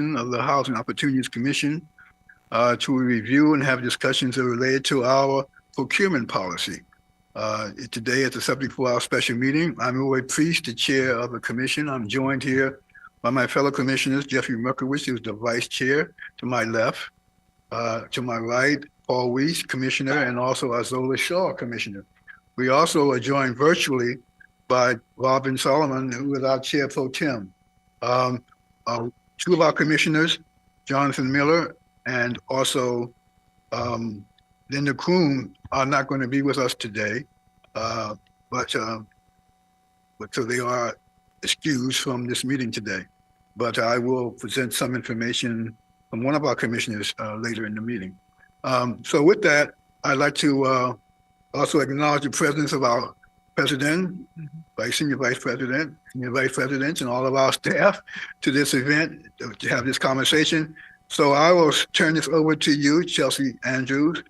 of the Housing Opportunities Commission to review and have discussions related to our procurement policy. Today is the subject for our special meeting. I'm Roy Priest, the chair of the commission. I'm joined here by my fellow commissioners, Jeffrey Merkowitz, who's the vice chair to my left, to my right, Paul Weiss, commissioner, and also Azola Shaw, commissioner. We also are joined virtually by Robin Solomon, who is our chair pro tem. Two of our commissioners, Jonathan Miller and also Linda Kroon, are not going to be with us today, but so they are excused from this meeting today. But I will present some information from one of our commissioners later in the meeting. So with that, I'd like to also acknowledge the presence of our president, senior vice presidents, and all of our staff to this event to have this conversation. So I will turn this over to you, Chelsea Andrews,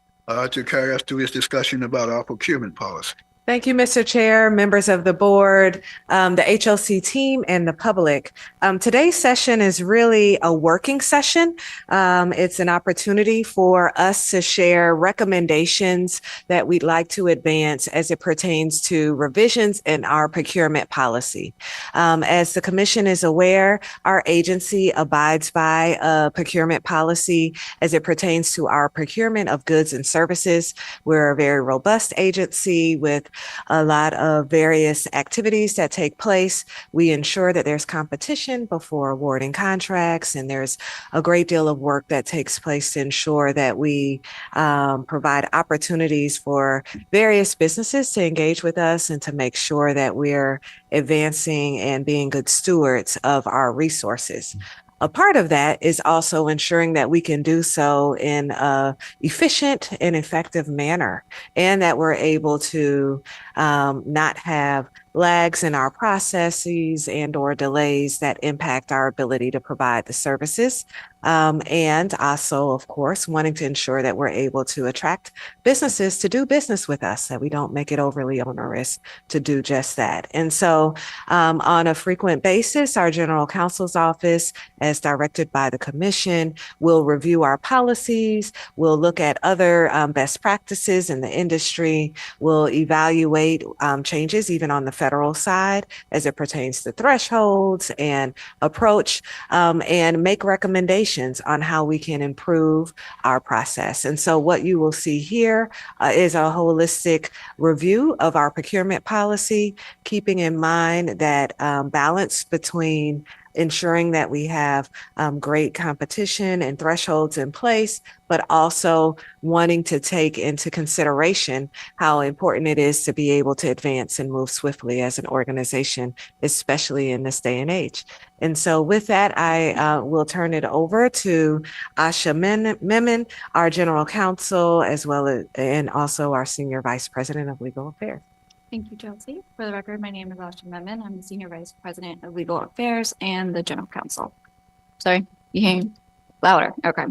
to carry us through this discussion about our procurement policy. Thank you, Mr. Chair, members of the board, the HOC team, and the public. Today's session is really a working session. It's an opportunity for us to share recommendations that we'd like to advance as it pertains to revisions in our procurement policy. As the commission is aware, our agency abides by a procurement policy as it pertains to our procurement of goods and services. We're a very robust agency with a lot of various activities that take place. We ensure that there's competition before awarding contracts, and there's a great deal of work that takes place to ensure that we provide opportunities for various businesses to engage with us and to make sure that we're advancing and being good stewards of our resources. A part of that is also ensuring that we can do so in an efficient and effective manner, and that we're able to not have lags in our processes and or delays that impact our ability to provide the services. And also, of course, wanting to ensure that we're able to attract businesses to do business with us, that we don't make it overly onerous to do just that. And so on a frequent basis, our general counsel's office, as directed by the commission, will review our policies, we'll look at other best practices in the industry, we'll evaluate changes even on the federal side as it pertains to thresholds and approach, and make recommendations on how we can improve our process. And so what you will see here is a holistic review of our procurement policy, keeping in mind that balance between ensuring that we have great competition and thresholds in place, but also wanting to take into consideration how important it is to be able to advance and move swiftly as an organization, especially in this day and age. And so with that, I will turn it over to Asha Memon, our general counsel, as well as, and also our senior vice president of legal affairs. Thank you, Chelsea. For the record, my name is Asha Memon. I'm the Senior Vice President of Legal Affairs and the General Counsel. Sorry, you came louder. Okay.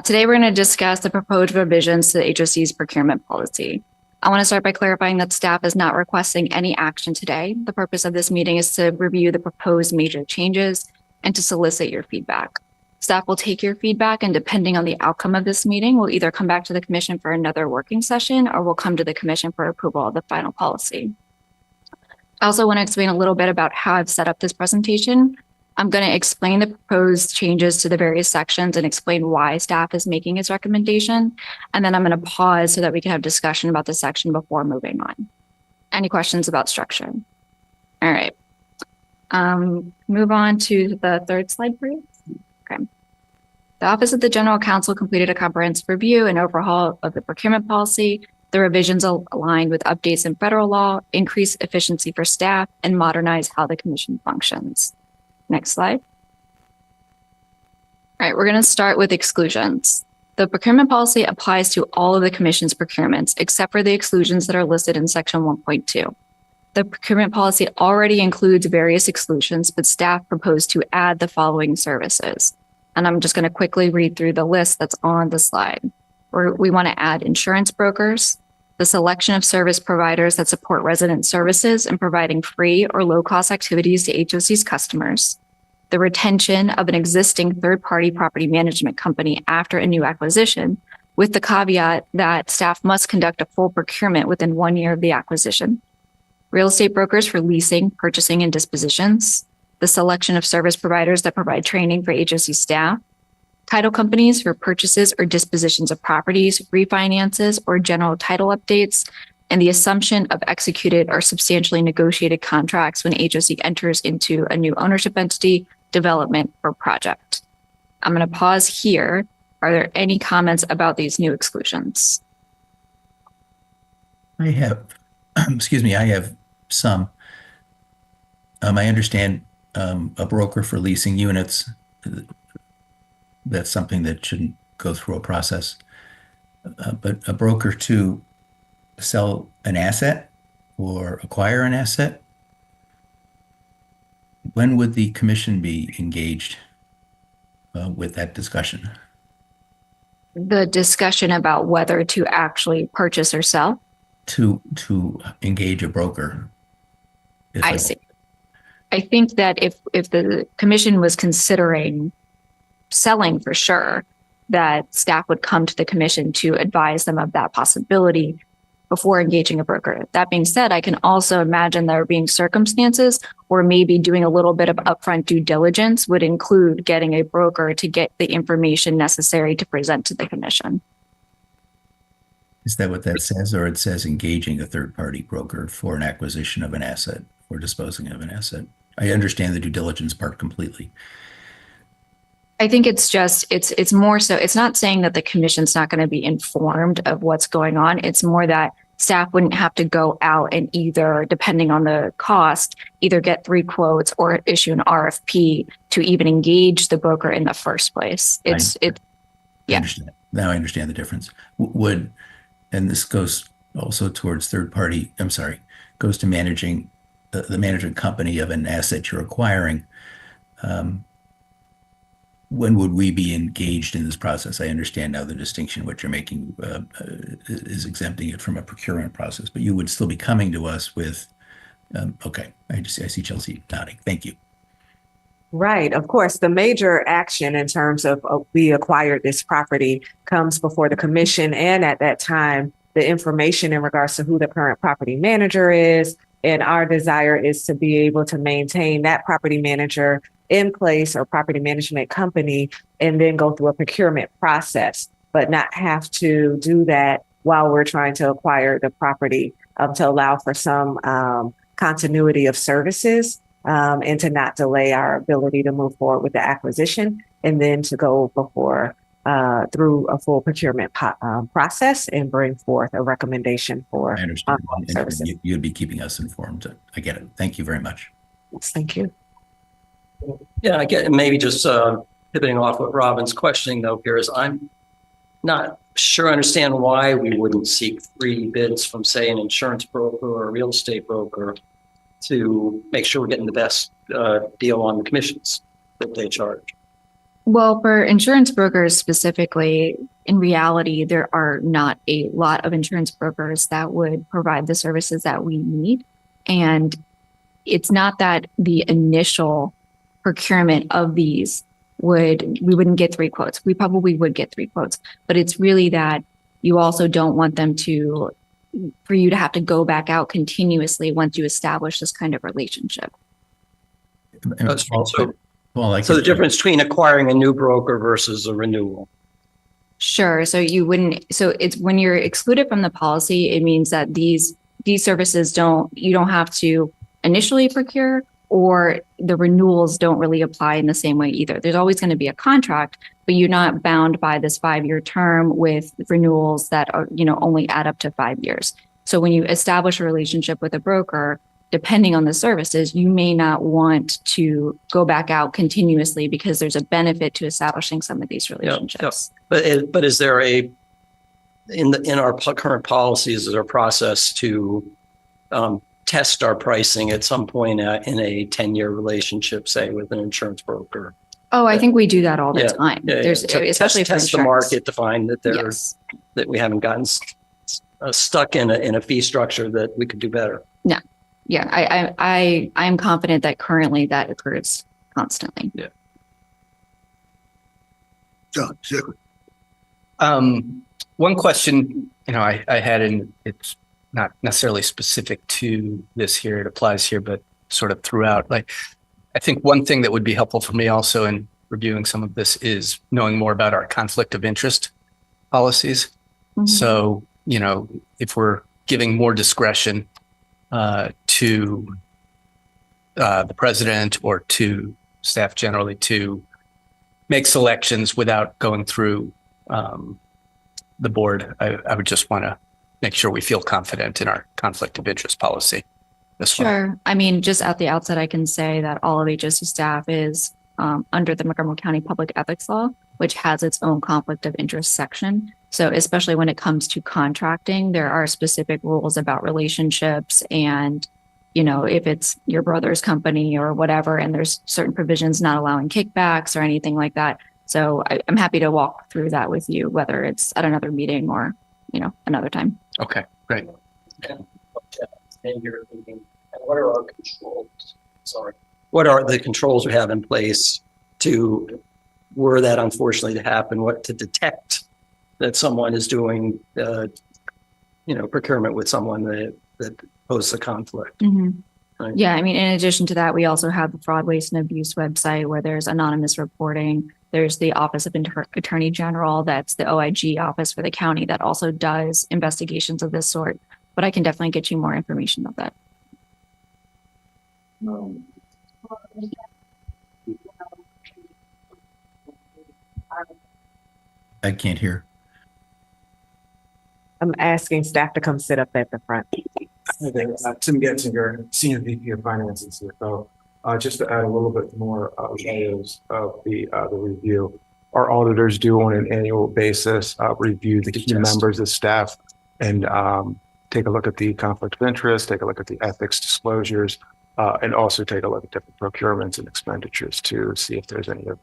Today, we're going to discuss the proposed revisions to the HOC's procurement policy. I want to start by clarifying that staff is not requesting any action today. The purpose of this meeting is to review the proposed major changes and to solicit your feedback. Staff will take your feedback, and depending on the outcome of this meeting, we'll either come back to the commission for another working session or we'll come to the commission for approval of the final policy. I also want to explain a little bit about how I've set up this presentation. I'm going to explain the proposed changes to the various sections and explain why staff is making its recommendation. And then I'm going to pause so that we can have discussion about the section before moving on. Any questions about structure? All right. Move on to the third slide, please. Okay. The Office of the General Counsel completed a comprehensive review and overhaul of the procurement policy. The revisions aligned with updates in federal law, increase efficiency for staff, and modernize how the commission functions. Next slide. All right, we're going to start with exclusions. The procurement policy applies to all of the commission's procurements, except for the exclusions that are listed in section 1.2. The procurement policy already includes various exclusions, but staff proposed to add the following services. And I'm just going to quickly read through the list that's on the slide. We want to add insurance brokers, the selection of service providers that support resident services and providing free or low-cost activities to HOC's customers, the retention of an existing third-party property management company after a new acquisition, with the caveat that staff must conduct a full procurement within 1 year of the acquisition. Real estate brokers for leasing, purchasing, and dispositions. The selection of service providers that provide training for HOC staff. Title companies for purchases or dispositions of properties, refinances, or general title updates, and the assumption of executed or substantially negotiated contracts when HOC enters into a new ownership entity, development, or project. I'm going to pause here. Are there any comments about these new exclusions? I have, excuse me, I have some. I understand a broker for leasing units. That's something that shouldn't go through a process. But a broker to sell an asset or acquire an asset, when would the commission be engaged with that discussion? The discussion about whether to actually purchase or sell? To engage a broker. I see. I think that if the commission was considering selling for sure, that staff would come to the commission to advise them of that possibility before engaging a broker. That being said, I can also imagine there being circumstances where maybe doing a little bit of upfront due diligence would include getting a broker to get the information necessary to present to the commission. Is that what that says, or it says engaging a third-party broker for an acquisition of an asset or disposing of an asset? I understand the due diligence part completely. I think it's just, it's more so, it's not saying that the commission's not going to be informed of what's going on. It's more that staff wouldn't have to go out and either, depending on the cost, either get 3 quotes or issue an RFP to even engage the broker in the first place. Yeah. I understand. Now I understand the difference. And this goes also towards goes to managing the management company of an asset you're acquiring. When would we be engaged in this process? I understand now the distinction what you're making is exempting it from a procurement process, but you would still be coming to us with, okay, I see Chelsea nodding. Thank you. Right. Of course, the major action in terms of we acquired this property comes before the commission. And at that time, the information in regards to who the current property manager is. And our desire is to be able to maintain that property manager in place or property management company and then go through a procurement process, but not have to do that while we're trying to acquire the property to allow for some continuity of services and to not delay our ability to move forward with the acquisition and then to go before through a full procurement process and bring forth a recommendation for I understand. services. You'd be keeping us informed. I get it. Thank you very much. Yes, thank you. Yeah, I get maybe just pivoting off what Robin's questioning though here is I'm not sure I understand why we wouldn't seek 3 bids from, say, an insurance broker or a real estate broker to make sure we're getting the best deal on the commissions that they charge. Well, for insurance brokers specifically, in reality, there are not a lot of insurance brokers that would provide the services that we need. And it's not that the initial procurement of these we wouldn't get 3 quotes. We probably would get 3 quotes, but it's really that you also don't want them for you to have to go back out continuously once you establish this kind of relationship. So the difference between acquiring a new broker versus a renewal. Sure. So it's when you're excluded from the policy, it means that these services you don't have to initially procure, or the renewals don't really apply in the same way either. There's always going to be a contract, but you're not bound by this 5-year term with renewals that are, only add up to 5 years. So when you establish a relationship with a broker, depending on the services, you may not want to go back out continuously because there's a benefit to establishing some of these relationships. Yeah. But is there in our current policies, is there a process to test our pricing at some point in a 10-year relationship, say with an insurance broker? Oh, I think we do that all the time. There's especially for test the market to find that that we haven't gotten stuck in a fee structure that we could do better. No. Yeah, I am confident that currently that occurs. constantly. John, Jeffrey. One question, I had, and it's not necessarily specific to this here, it applies here, but sort of throughout. Like, I think one thing that would be helpful for me also in reviewing some of this is knowing more about our conflict of interest policies. Mhm. So, if we're giving more discretion to the president or to staff generally to make selections without going through the board, I would just want to make sure we feel confident in our conflict of interest policy. This one. Sure. I mean, just at the outset, I can say that all of HOC staff is under the Montgomery County Public Ethics Law, which has its own conflict of interest section. So especially when it comes to contracting, there are specific rules about relationships and, if it's your brother's company or whatever, and there's certain provisions not allowing kickbacks or anything like that. So I'm happy to walk through that with you, whether it's at another meeting or, another time. Okay, great. And you're thinking, and what are our controls? Sorry. What are the controls we have in place to, were that unfortunately to happen, what to detect that someone is doing, procurement with someone that poses a conflict? Mm-hmm. Right. Yeah, I mean, in addition to that, we also have the fraud, waste, and abuse website where there's anonymous reporting. There's the Office of Attorney General, that's the OIG office for the county that also does investigations of this sort. But I can definitely get you more information about that. I can't hear. I'm asking staff to come sit up at the front. Tim Getzinger, Senior VP of Finance and CFO. Just to add a little bit more layers of the review. Our auditors do on an annual basis review the key members of staff and take a look at the conflict of interest, take a look at the ethics disclosures, and also take a look at different procurements and expenditures to see if there's any of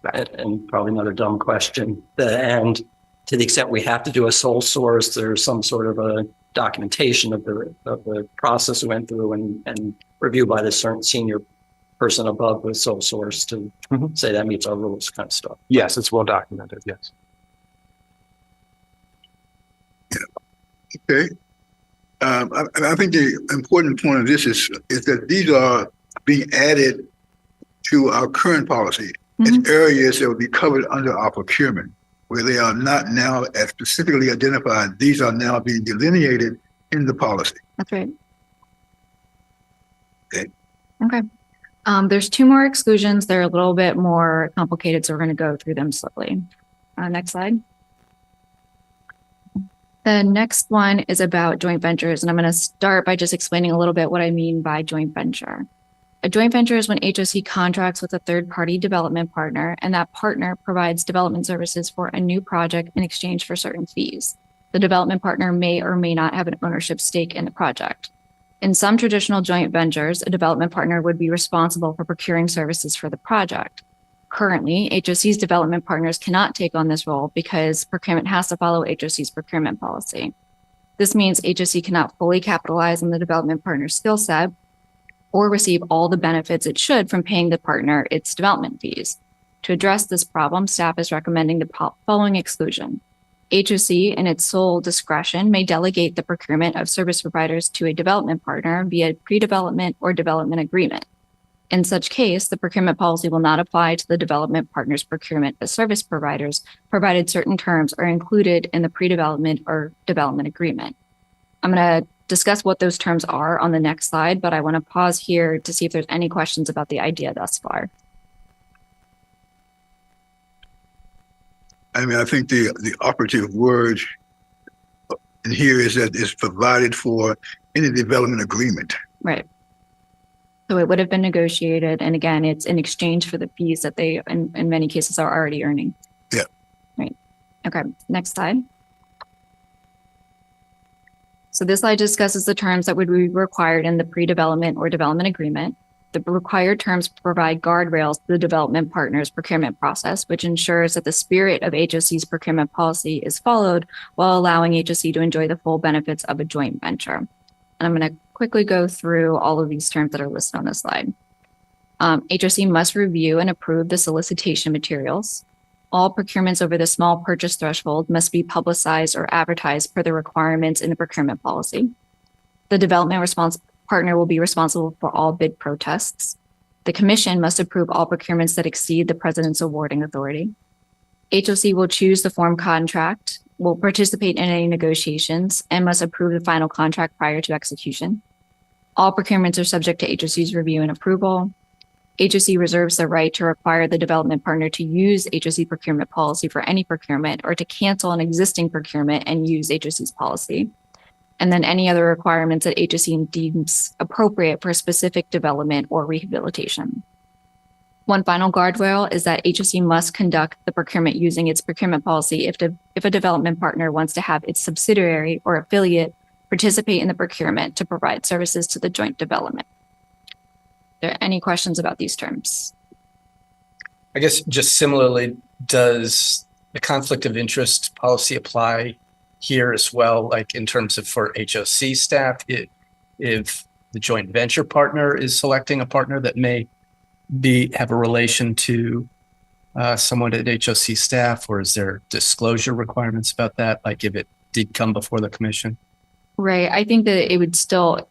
that. And probably another dumb question. And to the extent we have to do a sole source, there's some sort of a documentation of the process we went through and review by the certain senior person above the sole source to say that meets our rules, kind of stuff. Yes, it's well documented. Yes. Okay. I think the important point of this is that these are being added to our current policy as areas that will be covered under our procurement, where they are not now as specifically identified. These are now being delineated in the policy. That's right. Okay. Okay. There's two more exclusions. They're a little bit more complicated, so we're going to go through them slowly. Next slide. The next one is about joint ventures, and I'm going to start by just explaining a little bit what I mean by joint venture. A joint venture is when HOC contracts with a third-party development partner, and that partner provides development services for a new project in exchange for certain fees. The development partner may or may not have an ownership stake in the project. In some traditional joint ventures, a development partner would be responsible for procuring services for the project. Currently, HOC's development partners cannot take on this role because procurement has to follow HOC's procurement policy. This means HOC cannot fully capitalize on the development partner's skill set or receive all the benefits it should from paying the partner its development fees. To address this problem, staff is recommending the following exclusion. HOC, in its sole discretion, may delegate the procurement of service providers to a development partner via pre-development or development agreement. In such case, the procurement policy will not apply to the development partner's procurement of service providers, provided certain terms are included in the pre-development or development agreement. I'm going to discuss what those terms are on the next slide, but I want to pause here to see if there's any questions about the idea thus far. I mean, I think the operative word in here is that it's provided for in a development agreement. Right. So it would have been negotiated. And again, it's in exchange for the fees that they, in many cases, are already earning. Yeah. Right. Okay. Next slide. So this slide discusses the terms that would be required in the pre-development or development agreement. The required terms provide guardrails to the development partner's procurement process, which ensures that the spirit of HOC's procurement policy is followed while allowing HOC to enjoy the full benefits of a joint venture. And I'm going to quickly go through all of these terms that are listed on this slide. HOC must review and approve the solicitation materials. All procurements over the small purchase threshold must be publicized or advertised per the requirements in the procurement policy. The development response partner will be responsible for all bid protests. The commission must approve all procurements that exceed the president's awarding authority. HOC will choose the form contract, will participate in any negotiations, and must approve the final contract prior to execution. All procurements are subject to HOC's review and approval. HOC reserves the right to require the development partner to use HOC procurement policy for any procurement or to cancel an existing procurement and use HOC's policy. And then any other requirements that HOC deems appropriate for a specific development or rehabilitation. One final guardrail is that HOC must conduct the procurement using its procurement policy if a development partner wants to have its subsidiary or affiliate participate in the procurement to provide services to the joint development. Are there any questions about these terms? I guess just similarly, does the conflict of interest policy apply here as well, like in terms of for HOC staff, if the joint venture partner is selecting a partner that may have a relation to someone at HOC staff, or is there disclosure requirements about that, like if it did come before the commission? Right. I think that it would still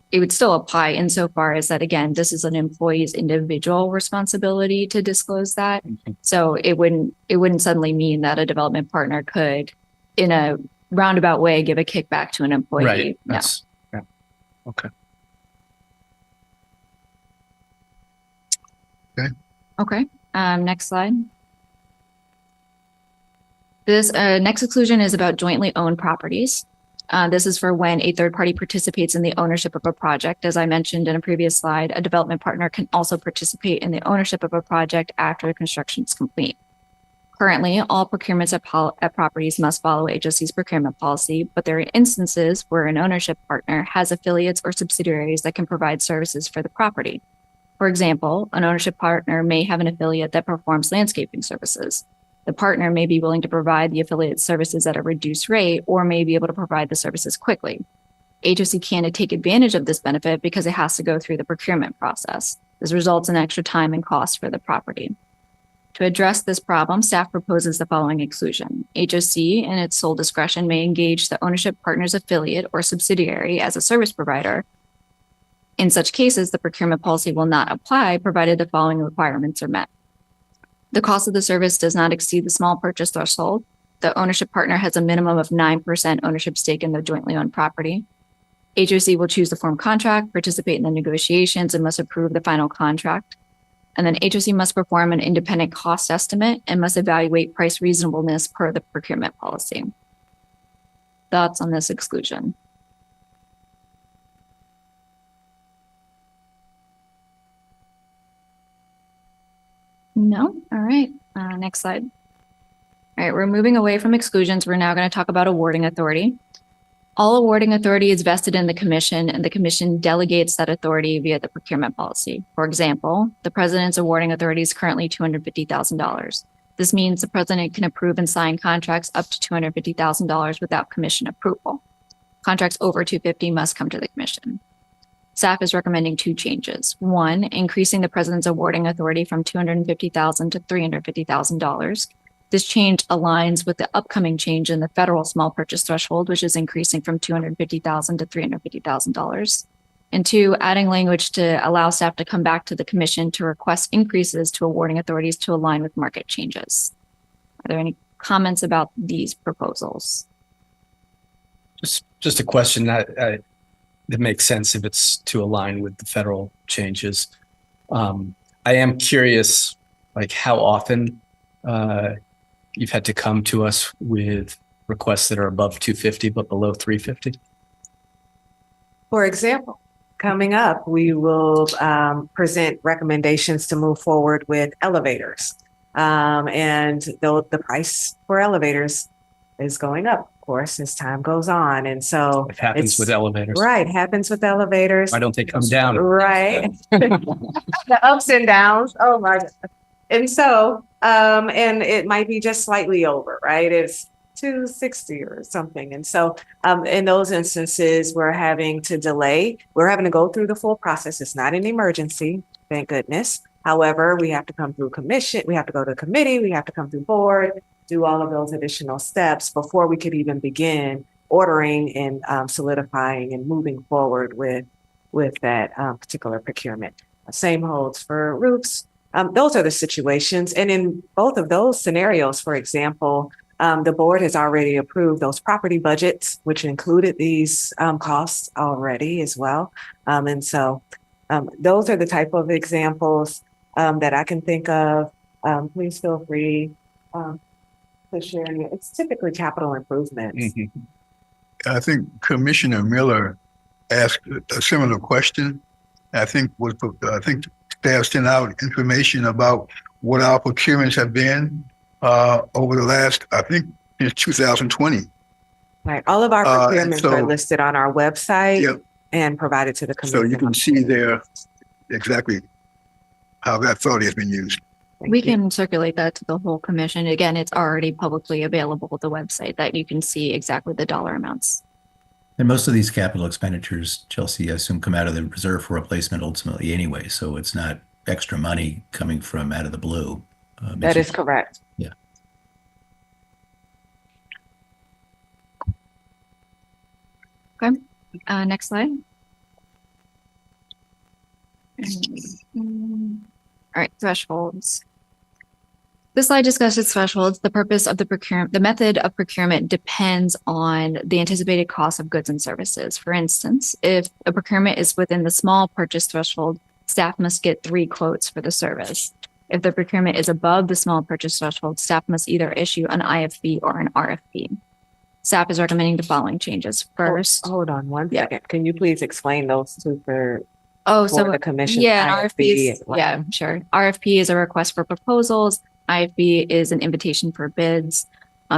apply insofar as that, again, this is an employee's individual responsibility to disclose that. Mm-hmm. So it wouldn't suddenly mean that a development partner could, in a roundabout way, give a kickback to an employee. Right. No. Yeah. Okay. Okay. Next slide. This next exclusion is about jointly owned properties. This is for when a third party participates in the ownership of a project. As I mentioned in a previous slide, a development partner can also participate in the ownership of a project after the construction is complete. Currently, all procurements at properties must follow HOC's procurement policy, but there are instances where an ownership partner has affiliates or subsidiaries that can provide services for the property. For example, an ownership partner may have an affiliate that performs landscaping services. The partner may be willing to provide the affiliate services at a reduced rate or may be able to provide the services quickly. HOC can't take advantage of this benefit because it has to go through the procurement process. This results in extra time and cost for the property. To address this problem, staff proposes the following exclusion. HOC, in its sole discretion, may engage the ownership partner's affiliate or subsidiary as a service provider. In such cases, the procurement policy will not apply provided the following requirements are met. The cost of the service does not exceed the small purchase threshold. The ownership partner has a minimum of 9% ownership stake in the jointly owned property. HOC will choose the form contract, participate in the negotiations, and must approve the final contract. And then HOC must perform an independent cost estimate and must evaluate price reasonableness per the procurement policy. Thoughts on this exclusion? No? All right. Next slide. All right, we're moving away from exclusions. We're now going to talk about awarding authority. All awarding authority is vested in the commission, and the commission delegates that authority via the procurement policy. For example, the president's awarding authority is currently $250,000. This means the president can approve and sign contracts up to $250,000 without commission approval. Contracts over $250,000 must come to the commission. Staff is recommending two changes. One, increasing the president's awarding authority from $250,000 to $350,000. This change aligns with the upcoming change in the federal small purchase threshold, which is increasing from $250,000 to $350,000. And two, adding language to allow staff to come back to the commission to request increases to awarding authorities to align with market changes. Are there any comments about these proposals? Just a question that makes sense if it's to align with the federal changes. I am curious, like how often you've had to come to us with requests that are above 250 but below 350? For example, coming up, we will present recommendations to move forward with elevators. And the price for elevators is going up, of course, as time goes on. And so It happens with elevators. Right, happens with elevators. Why don't they come down? Right. The ups and downs. Oh my God. And so, and it might be just slightly over, right? It's 260 or something. And so in those instances, we're having to delay. We're having to go through the full process. It's not an emergency, thank goodness. However, we have to come through commission, we have to go to committee, we have to come through board, do all of those additional steps before we could even begin ordering and solidifying and moving forward with that particular procurement. Same holds for roofs. Those are the situations. And in both of those scenarios, for example, the board has already approved those property budgets, which included these costs already as well. And so those are the type of examples that I can think of. Please feel free to share. It's typically capital improvements. I think Commissioner Miller asked a similar question. I think staff sent out information about what our procurements have been over the last, I think, since 2020. Right. All of our procurements so- are listed on our website Yep. and provided to the committee. So you can see there exactly how that authority has been used. Thank We you. can circulate that to the whole commission. Again, it's already publicly available at the website that you can see exactly the dollar amounts. And most of these capital expenditures, Chelsea, I assume, come out of the reserve for replacement ultimately anyway. So it's not extra money coming from out of the blue. That is correct. Yeah. Okay, next slide. All right, thresholds. This slide discusses thresholds. The purpose of the procurement, the method of procurement depends on the anticipated cost of goods and services. For instance, if a procurement is within the small purchase threshold, staff must get 3 quotes for the service. If the procurement is above the small purchase threshold, staff must either issue an IFB or an RFP. Staff is recommending the following changes. First, Hold on one Yeah. second. Can you please explain those two for so the commission? yeah, an RFP is, and what- yeah, sure. RFP is a request for proposals. IFB is an invitation for bids.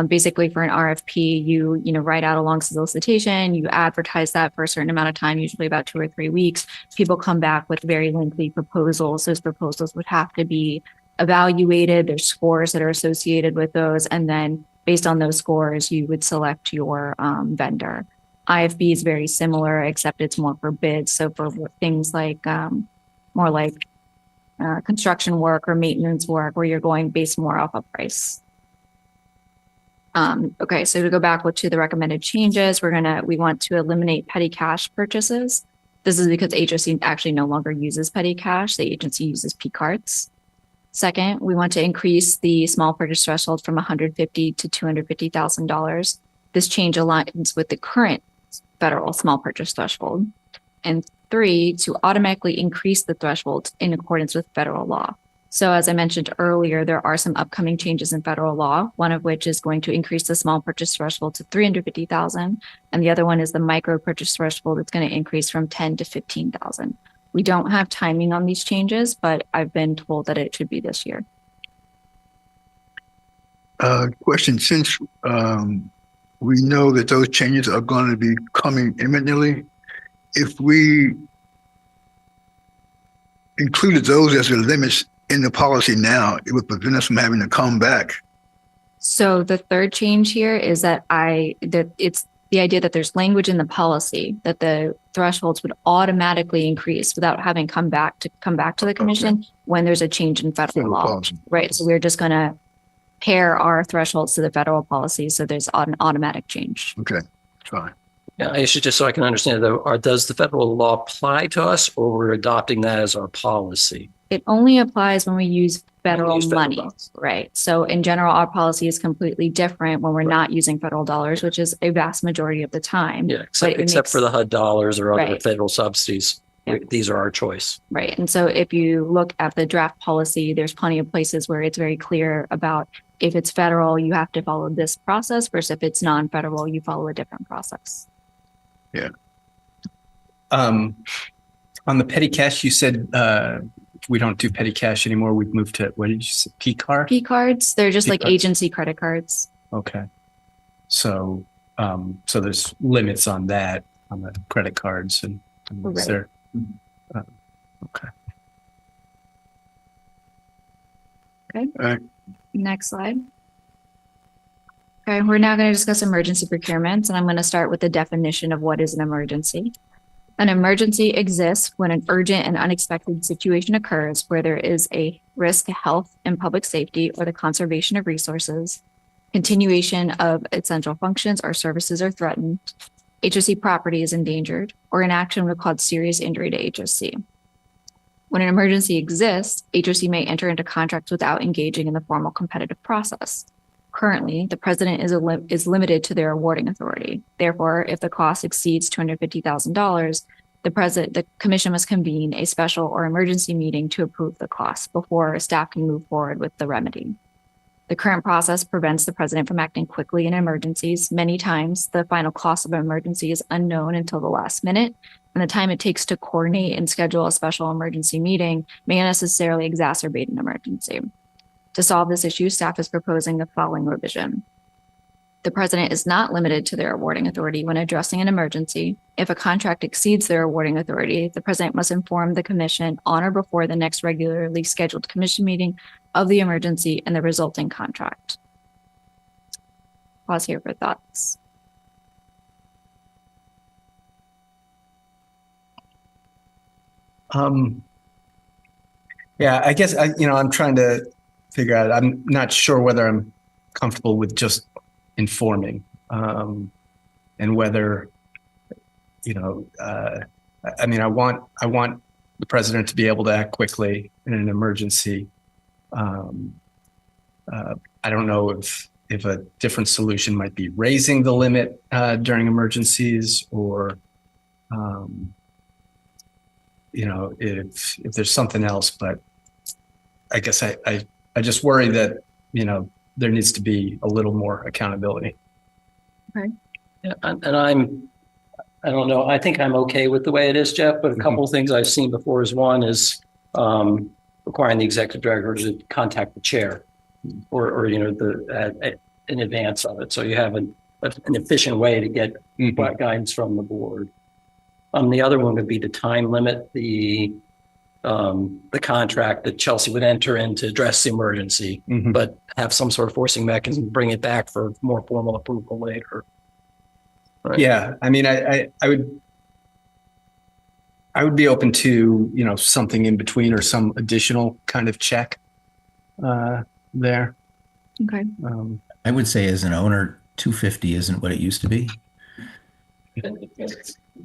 Basically for an RFP, you write out a long solicitation, you advertise that for a certain amount of time, usually about 2 or 3 weeks. People come back with very lengthy proposals. Those proposals would have to be evaluated. There's scores that are associated with those. And then based on those scores, you would select your vendor. IFB is very similar, except it's more for bids. So for things like more like construction work or maintenance work, where you're going based more off of price. Okay, so to go back to the recommended changes, we want to eliminate petty cash purchases. This is because HOC actually no longer uses petty cash. The agency uses P cards. Second, we want to increase the small purchase threshold from $150,000 to $250,000. This change aligns with the current federal small purchase threshold. And 3, to automatically increase the threshold in accordance with federal law. So as I mentioned earlier, there are some upcoming changes in federal law, one of which is going to increase the small purchase threshold to $350,000. And the other one is the micro purchase threshold. It's going to increase from $10,000 to $15,000. We don't have timing on these changes, but I've been told that it should be this year. Question, since we know that those changes are going to be coming imminently, if we included those as the limits in the policy now, it would prevent us from having to come back. So the third change here is that it's the idea that there's language in the policy that the thresholds would automatically increase without having come back to the commission when there's a change in federal law. Policy. Right. So we're just going to pair our thresholds to the federal policy. So there's an automatic change. Okay, fine. Yeah, I should just so I can understand though, does the federal law apply to us or we're adopting that as our policy? It only applies when we use federal use federal money. dollars. Right. So in general, our policy is completely different when we're not using federal dollars, which is a vast majority of the time. Yeah, But it except for makes- the HUD dollars or other Right. federal subsidies. Yeah. These are our choice. Right. And so if you look at the draft policy, there's plenty of places where it's very clear about if it's federal, you have to follow this process versus if it's non-federal, you follow a different process. On the petty cash, you said we don't do petty cash anymore. We've moved to, what did you say, P card? P cards, they're just P like cards. agency credit cards. Okay. So, so there's limits on that, on the credit cards and is Right. there? Okay. Okay. All right. Next slide. Okay, we're now going to discuss emergency procurements, and I'm going to start with the definition of what is an emergency. An emergency exists when an urgent and unexpected situation occurs where there is a risk to health and public safety or the conservation of resources, continuation of essential functions or services are threatened, HOC property is endangered, or an action would cause serious injury to HOC. When an emergency exists, HOC may enter into contracts without engaging in the formal competitive process. Currently, the president is limited to their awarding authority. Therefore, if the cost exceeds $250,000, the commission must convene a special or emergency meeting to approve the cost before staff can move forward with the remedy. The current process prevents the president from acting quickly in emergencies. Many times, the final cost of an emergency is unknown until the last minute, and the time it takes to coordinate and schedule a special emergency meeting may unnecessarily exacerbate an emergency. To solve this issue, staff is proposing the following revision. The president is not limited to their awarding authority when addressing an emergency. If a contract exceeds their awarding authority, the president must inform the commission on or before the next regularly scheduled commission meeting of the emergency and the resulting contract. Pause here for thoughts. Yeah, I guess I'm trying to figure out. I'm not sure whether I'm comfortable with just informing, and whether, I want the president to be able to act quickly in an emergency. I don't know if a different solution might be raising the limit during emergencies, or if there's something else. But I guess I just worry that there needs to be a little more accountability. Okay. Yeah, and I don't know, I think I'm okay with the way it is, Jeff, but a couple of things I've seen before is one is requiring the executive director to contact the chair or in advance of it. So you have an efficient way to get guidance from the board. The other one would be to time limit the contract that Chelsea would enter in to address the emergency, but have some sort of forcing mechanism, bring it back for more formal approval later. Right. Yeah, I mean, I would be open to something in between or some additional kind of check there. Okay. I would say as an owner, 250 isn't what it used to be.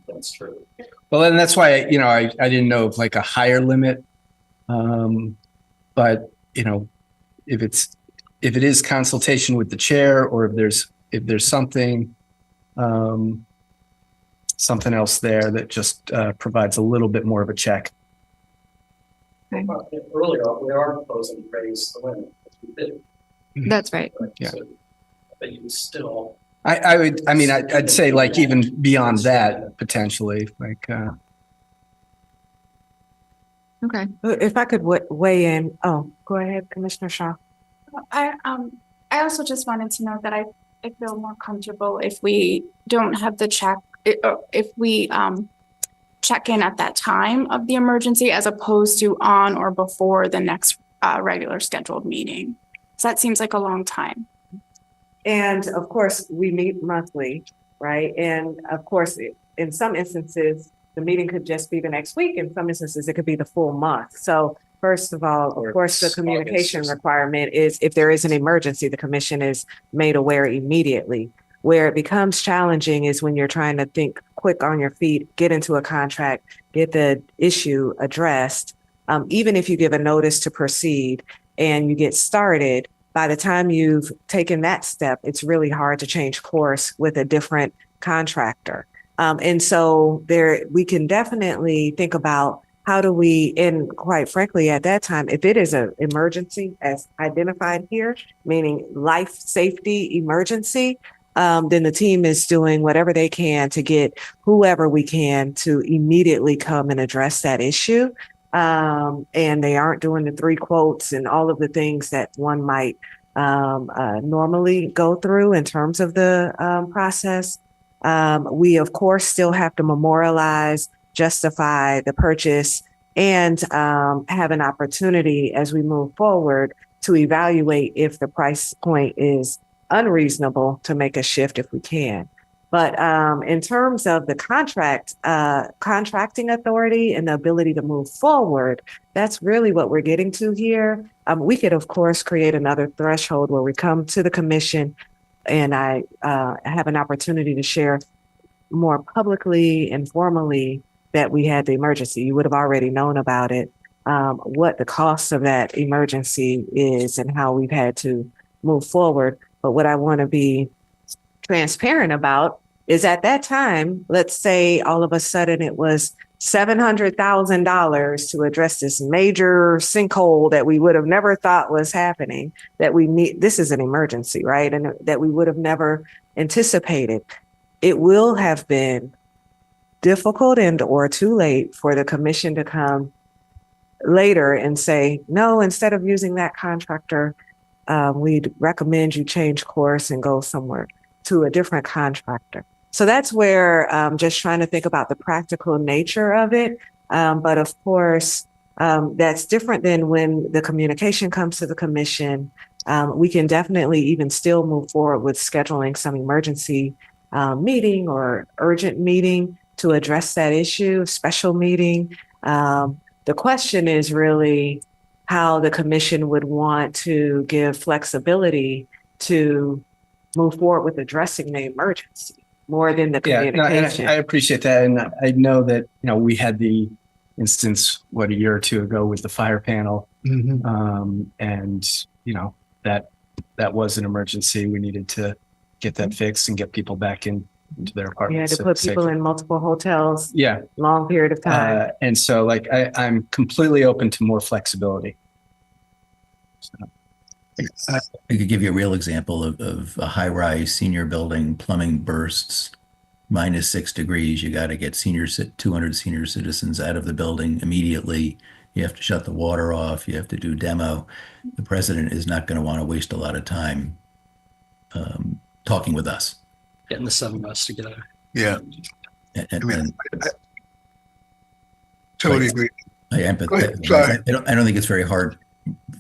That's true. Well, and that's why I didn't know of like a higher limit, but if it is consultation with the chair, or if there's something else there that just provides a little bit more of a check. Okay. Earlier, we are proposing to raise the limit. That's right. Yeah. So, but you still. I'd say like even beyond that, potentially, like. Okay. If I could weigh in. Oh, go ahead, Commissioner Shaw. I also just wanted to know that I feel more comfortable if we don't have the check, if we check in at that time of the emergency as opposed to on or before the next regular scheduled meeting. So that seems like a long time. And of course, we meet monthly, right? And of course, in some instances, the meeting could just be the next week. In some instances, it could be the full month. So first of all, of course, the communication requirement is if there is an emergency, the commission is made aware immediately. Where it becomes challenging is when you're trying to think quick on your feet, get into a contract, get the issue addressed. Even if you give a notice to proceed and you get started, by the time you've taken that step, it's really hard to change course with a different contractor. And so we can definitely think about how do we, and quite frankly, at that time, if it is an emergency as identified here, meaning life safety emergency, then the team is doing whatever they can to get whoever we can to immediately come and address that issue. And they aren't doing the 3 quotes and all of the things that one might normally go through in terms of the process. We, of course, still have to memorialize, justify the purchase, and have an opportunity as we move forward to evaluate if the price point is unreasonable to make a shift if we can. But in terms of the contracting authority and the ability to move forward, that's really what we're getting to here. We could, of course, create another threshold where we come to the commission and I have an opportunity to share more publicly and formally that we had the emergency. You would have already known about it, what the cost of that emergency is and how we've had to move forward. But what I want to be transparent about is at that time, let's say all of a sudden it was $700,000 to address this major sinkhole that we would have never thought was happening, that we need. This is an emergency, right? And that we would have never anticipated. It will have been difficult and or too late for the commission to come later and say, no, instead of using that contractor, we'd recommend you change course and go somewhere to a different contractor. So that's where just trying to think about the practical nature of it. But of course, that's different than when the communication comes to the commission. We can definitely even still move forward with scheduling some emergency meeting or urgent meeting to address that issue, special meeting. The question is really how the commission would want to give flexibility to move forward with addressing the emergency more than the communication. I appreciate that. And I know that, we had the instance, a year or two ago with the fire panel. And, that was an emergency. We needed to get that fixed and get people back into their apartments. Yeah, to put people in multiple hotels. Yeah. Long period of time. And so I'm completely open to more flexibility. So. I could give you a real example of a high-rise senior building, plumbing bursts, -6 degrees. You got to get 200 senior citizens out of the building immediately. You have to shut the water off. You have to do demo. The president is not going to want to waste a lot of time talking with us. Getting the 7 of us together. Yeah. And I totally agree. I empathize. Sorry. I don't think it's very hard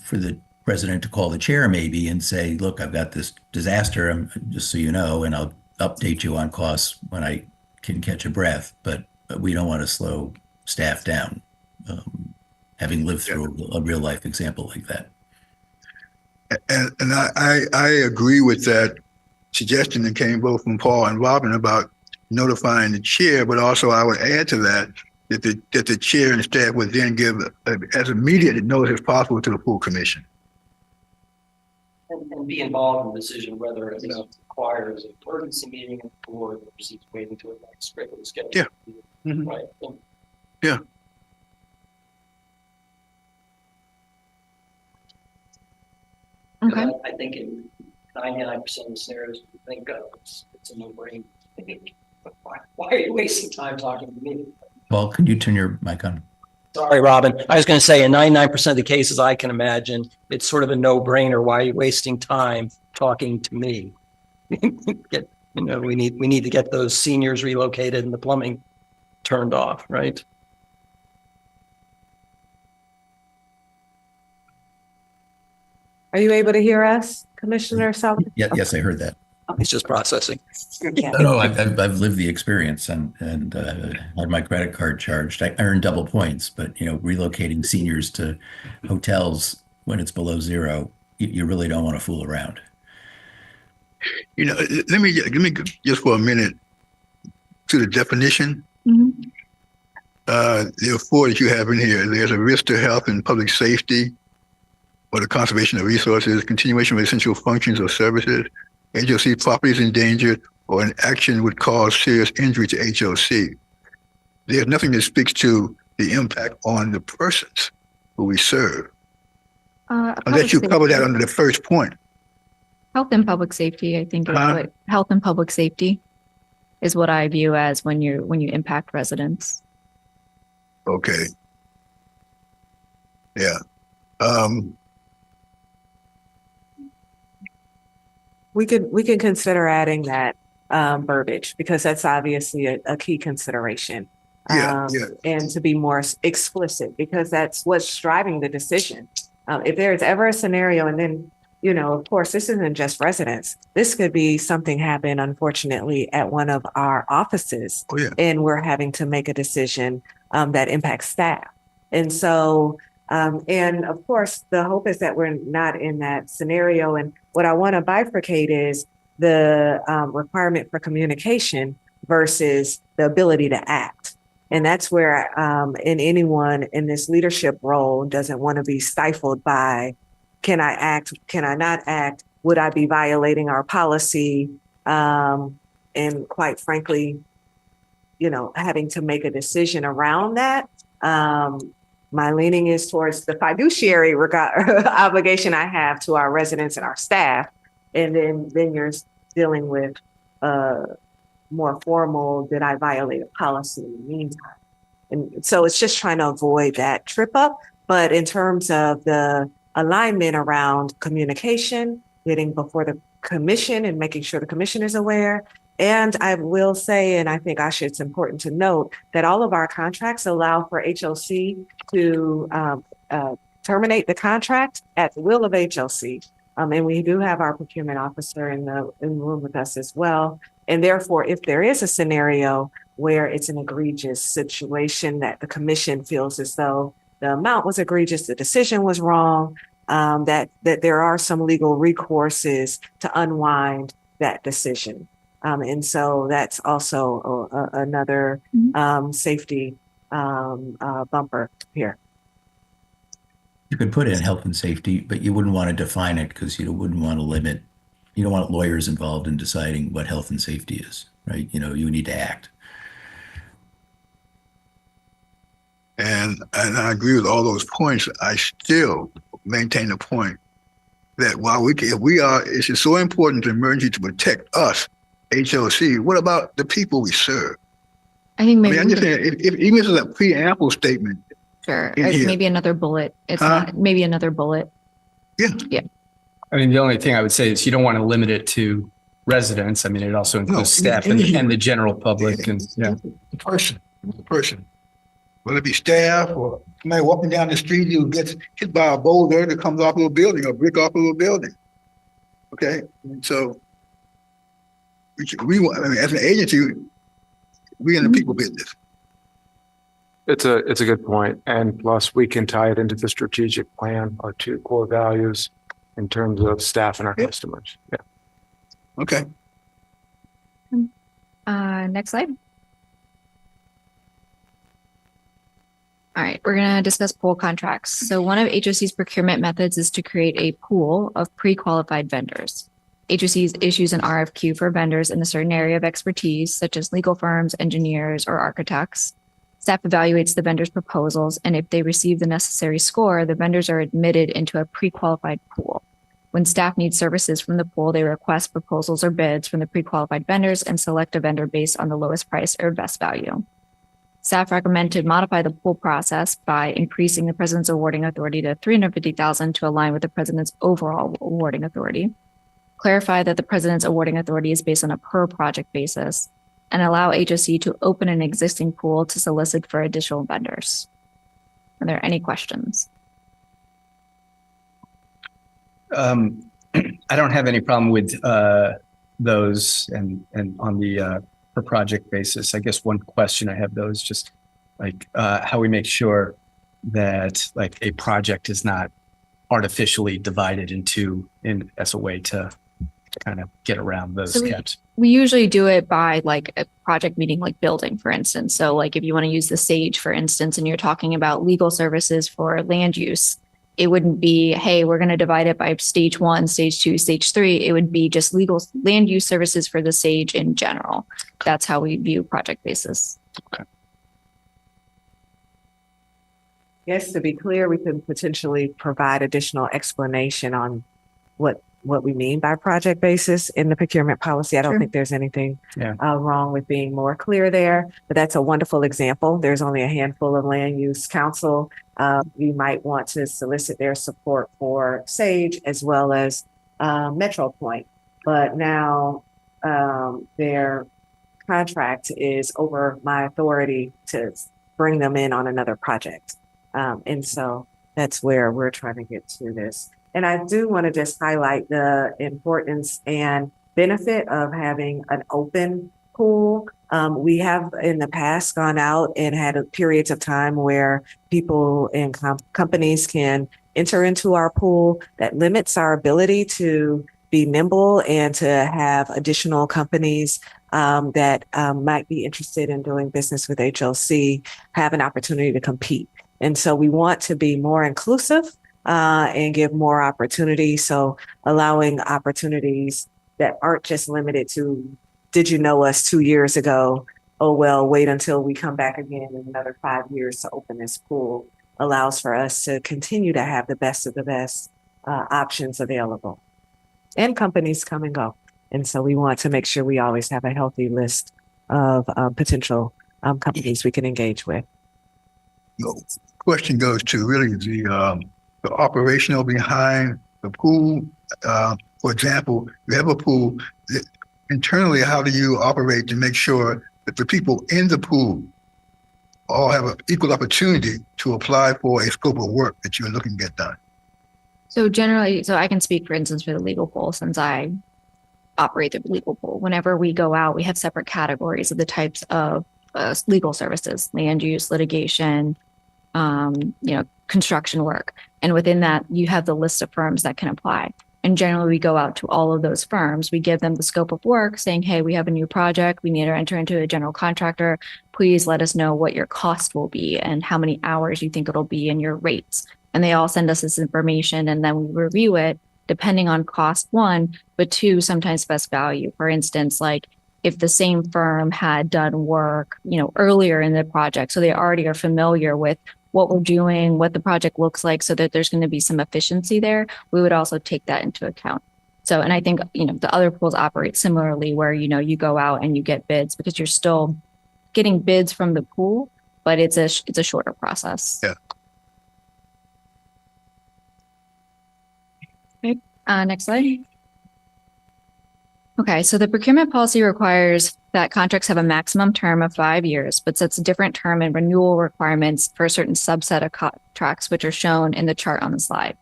for the president to call the chair maybe and say, look, I've got this disaster, just so you know, and I'll update you on costs when I can catch a breath. But we don't want to slow staff down, having lived through a real life example like that. And I agree with that suggestion that came both from Paul and Robin about notifying the chair, but also I would add to that the chair and staff would then give as immediate notice as possible to the full commission. And be involved in the decision whether it requires an emergency meeting or proceeds waiting to a next regular schedule. Yeah. Right. Yeah. Okay. I think in 99% of the scenarios, I think it's a no-brainer. Why are you wasting time talking to me? Paul, can you turn your mic on? Sorry, Robin. I was going to say in 99% of the cases I can imagine, it's sort of a no-brainer. Why are you wasting time talking to me? We need to get those seniors relocated and the plumbing turned off, right? Are you able to hear us, Commissioner Sullivan? Yes, I heard that. It's just processing. Yeah. No, I've lived the experience and had my credit card charged. I earned double points, but relocating seniors to hotels when it's below zero, you really don't want to fool around. Let me just for a minute to the definition. Mhm. There are 4 that you have in here. There's a risk to health and public safety, or the conservation of resources, continuation of essential functions or services, HOC property is endangered, or an action would cause serious injury to HOC. There's nothing that speaks to the impact on the persons who we serve. Unless you cover that under the first point. Health and public safety, I think, is what health and public safety is what I view as when you impact residents. Okay. Yeah. We can consider adding that verbiage because that's obviously a key consideration. Yeah. And to be more explicit because that's what's driving the decision. If there's ever a scenario, and then of course, this isn't just residents. This could be something happen, unfortunately, at one of our offices. Oh, yeah. And we're having to make a decision that impacts staff. And so, and of course, the hope is that we're not in that scenario. And what I want to bifurcate is the requirement for communication versus the ability to act. And that's where in anyone in this leadership role doesn't want to be stifled by, can I act? Can I not act? Would I be violating our policy? And quite frankly, having to make a decision around that. My leaning is towards the fiduciary obligation I have to our residents and our staff. And then you're dealing with more formal, did I violate a policy in the meantime? And so it's just trying to avoid that trip up. But in terms of the alignment around communication, getting before the commission and making sure the commission is aware. And I will say, and I think, Asha, it's important to note that all of our contracts allow for HOC to terminate the contract at the will of HOC. And we do have our procurement officer in the room with us as well. And therefore, if there is a scenario where it's an egregious situation that the commission feels as though the amount was egregious, the decision was wrong, that there are some legal recourses to unwind that decision. And so that's also another safety bumper here. You could put in health and safety, but you wouldn't want to define it because you wouldn't want to limit. You don't want lawyers involved in deciding what health and safety is, right? You need to act. And I agree with all those points. I still maintain the point that while it's just so important to emergency to protect us, HOC, what about the people we serve? I think maybe I'm just saying, if even if it's a preamble statement. sure, in here. maybe another bullet. It's not maybe another bullet. Yeah. I mean, the only thing I would say is you don't want to limit it to residents. I mean, it also includes staff and the general public and The person, whether it be staff or somebody walking down the street who gets hit by a boulder that comes off of a building or brick off of a building. Okay, and so as an agency, we're in the people business. It's a good point. And plus we can tie it into the strategic plan, our 2 core values in terms of staff and our customers. Yeah. Okay. Next slide. All right, we're going to discuss pool contracts. So one of HOC's procurement methods is to create a pool of pre-qualified vendors. HOC issues an RFQ for vendors in a certain area of expertise, such as legal firms, engineers, or architects. Staff evaluates the vendor's proposals, and if they receive the necessary score, the vendors are admitted into a pre-qualified pool. When staff needs services from the pool, they request proposals or bids from the pre-qualified vendors and select a vendor based on the lowest price or best value. Staff recommend to modify the pool process by increasing the president's awarding authority to $350,000 to align with the president's overall awarding authority. Clarify that the president's awarding authority is based on a per project basis, and allow HOC to open an existing pool to solicit for additional vendors. Are there any questions? I don't have any problem with those and on the per project basis. I guess one question I have though is just like how we make sure that like a project is not artificially divided as a way to kind of get around those caps. We usually do it by like a project meeting, like building, for instance. So like if you want to use the sage, for instance, and you're talking about legal services for land use, it wouldn't be, hey, we're going to divide it by stage 1, stage 2, stage 3. It would be just legal land use services for the sage in general. That's how we view project basis. Okay. Yes, to be clear, we can potentially provide additional explanation on what we mean by project basis in the procurement policy. I don't think there's anything wrong with being more clear there, but that's a wonderful example. There's only a handful of land use council. You might want to solicit their support for SAGE as well as Metro Point, but now their contract is over my authority to bring them in on another project. And so that's where we're trying to get to this. And I do want to just highlight the importance and benefit of having an open pool. We have in the past gone out and had periods of time where people and companies can enter into our pool. That limits our ability to be nimble and to have additional companies that might be interested in doing business with HOC have an opportunity to compete. And so we want to be more inclusive and give more opportunities. So allowing opportunities that aren't just limited to, did you know us 2 years ago? Oh, well, wait until we come back again in another 5 years to open this pool, allows for us to continue to have the best of the best options available. And companies come and go. And so we want to make sure we always have a healthy list of potential companies we can engage with. The question goes to really the operational behind the pool. For example, you have a pool. Internally, how do you operate to make sure that the people in the pool all have an equal opportunity to apply for a scope of work that you're looking to get done? So generally, so I can speak, for instance, for the legal pool, since I operate the legal pool. Whenever we go out, we have separate categories of the types of legal services, land use, litigation, construction work. And within that, you have the list of firms that can apply. And generally, we go out to all of those firms. We give them the scope of work saying, hey, we have a new project. We need to enter into a general contractor. Please let us know what your cost will be and how many hours you think it'll be and your rates. And they all send us this information, and then we review it depending on cost, one, but two, sometimes best value. For instance, like if the same firm had done work, earlier in the project, so they already are familiar with what we're doing, what the project looks like, so that there's going to be some efficiency there, we would also take that into account. So, and I think, the other pools operate similarly where, you go out and you get bids because you're still getting bids from the pool, but it's a shorter process. Yeah. Okay, next slide. Okay, so the procurement policy requires that contracts have a maximum term of 5 years, but sets a different term and renewal requirements for a certain subset of contracts, which are shown in the chart on the slide.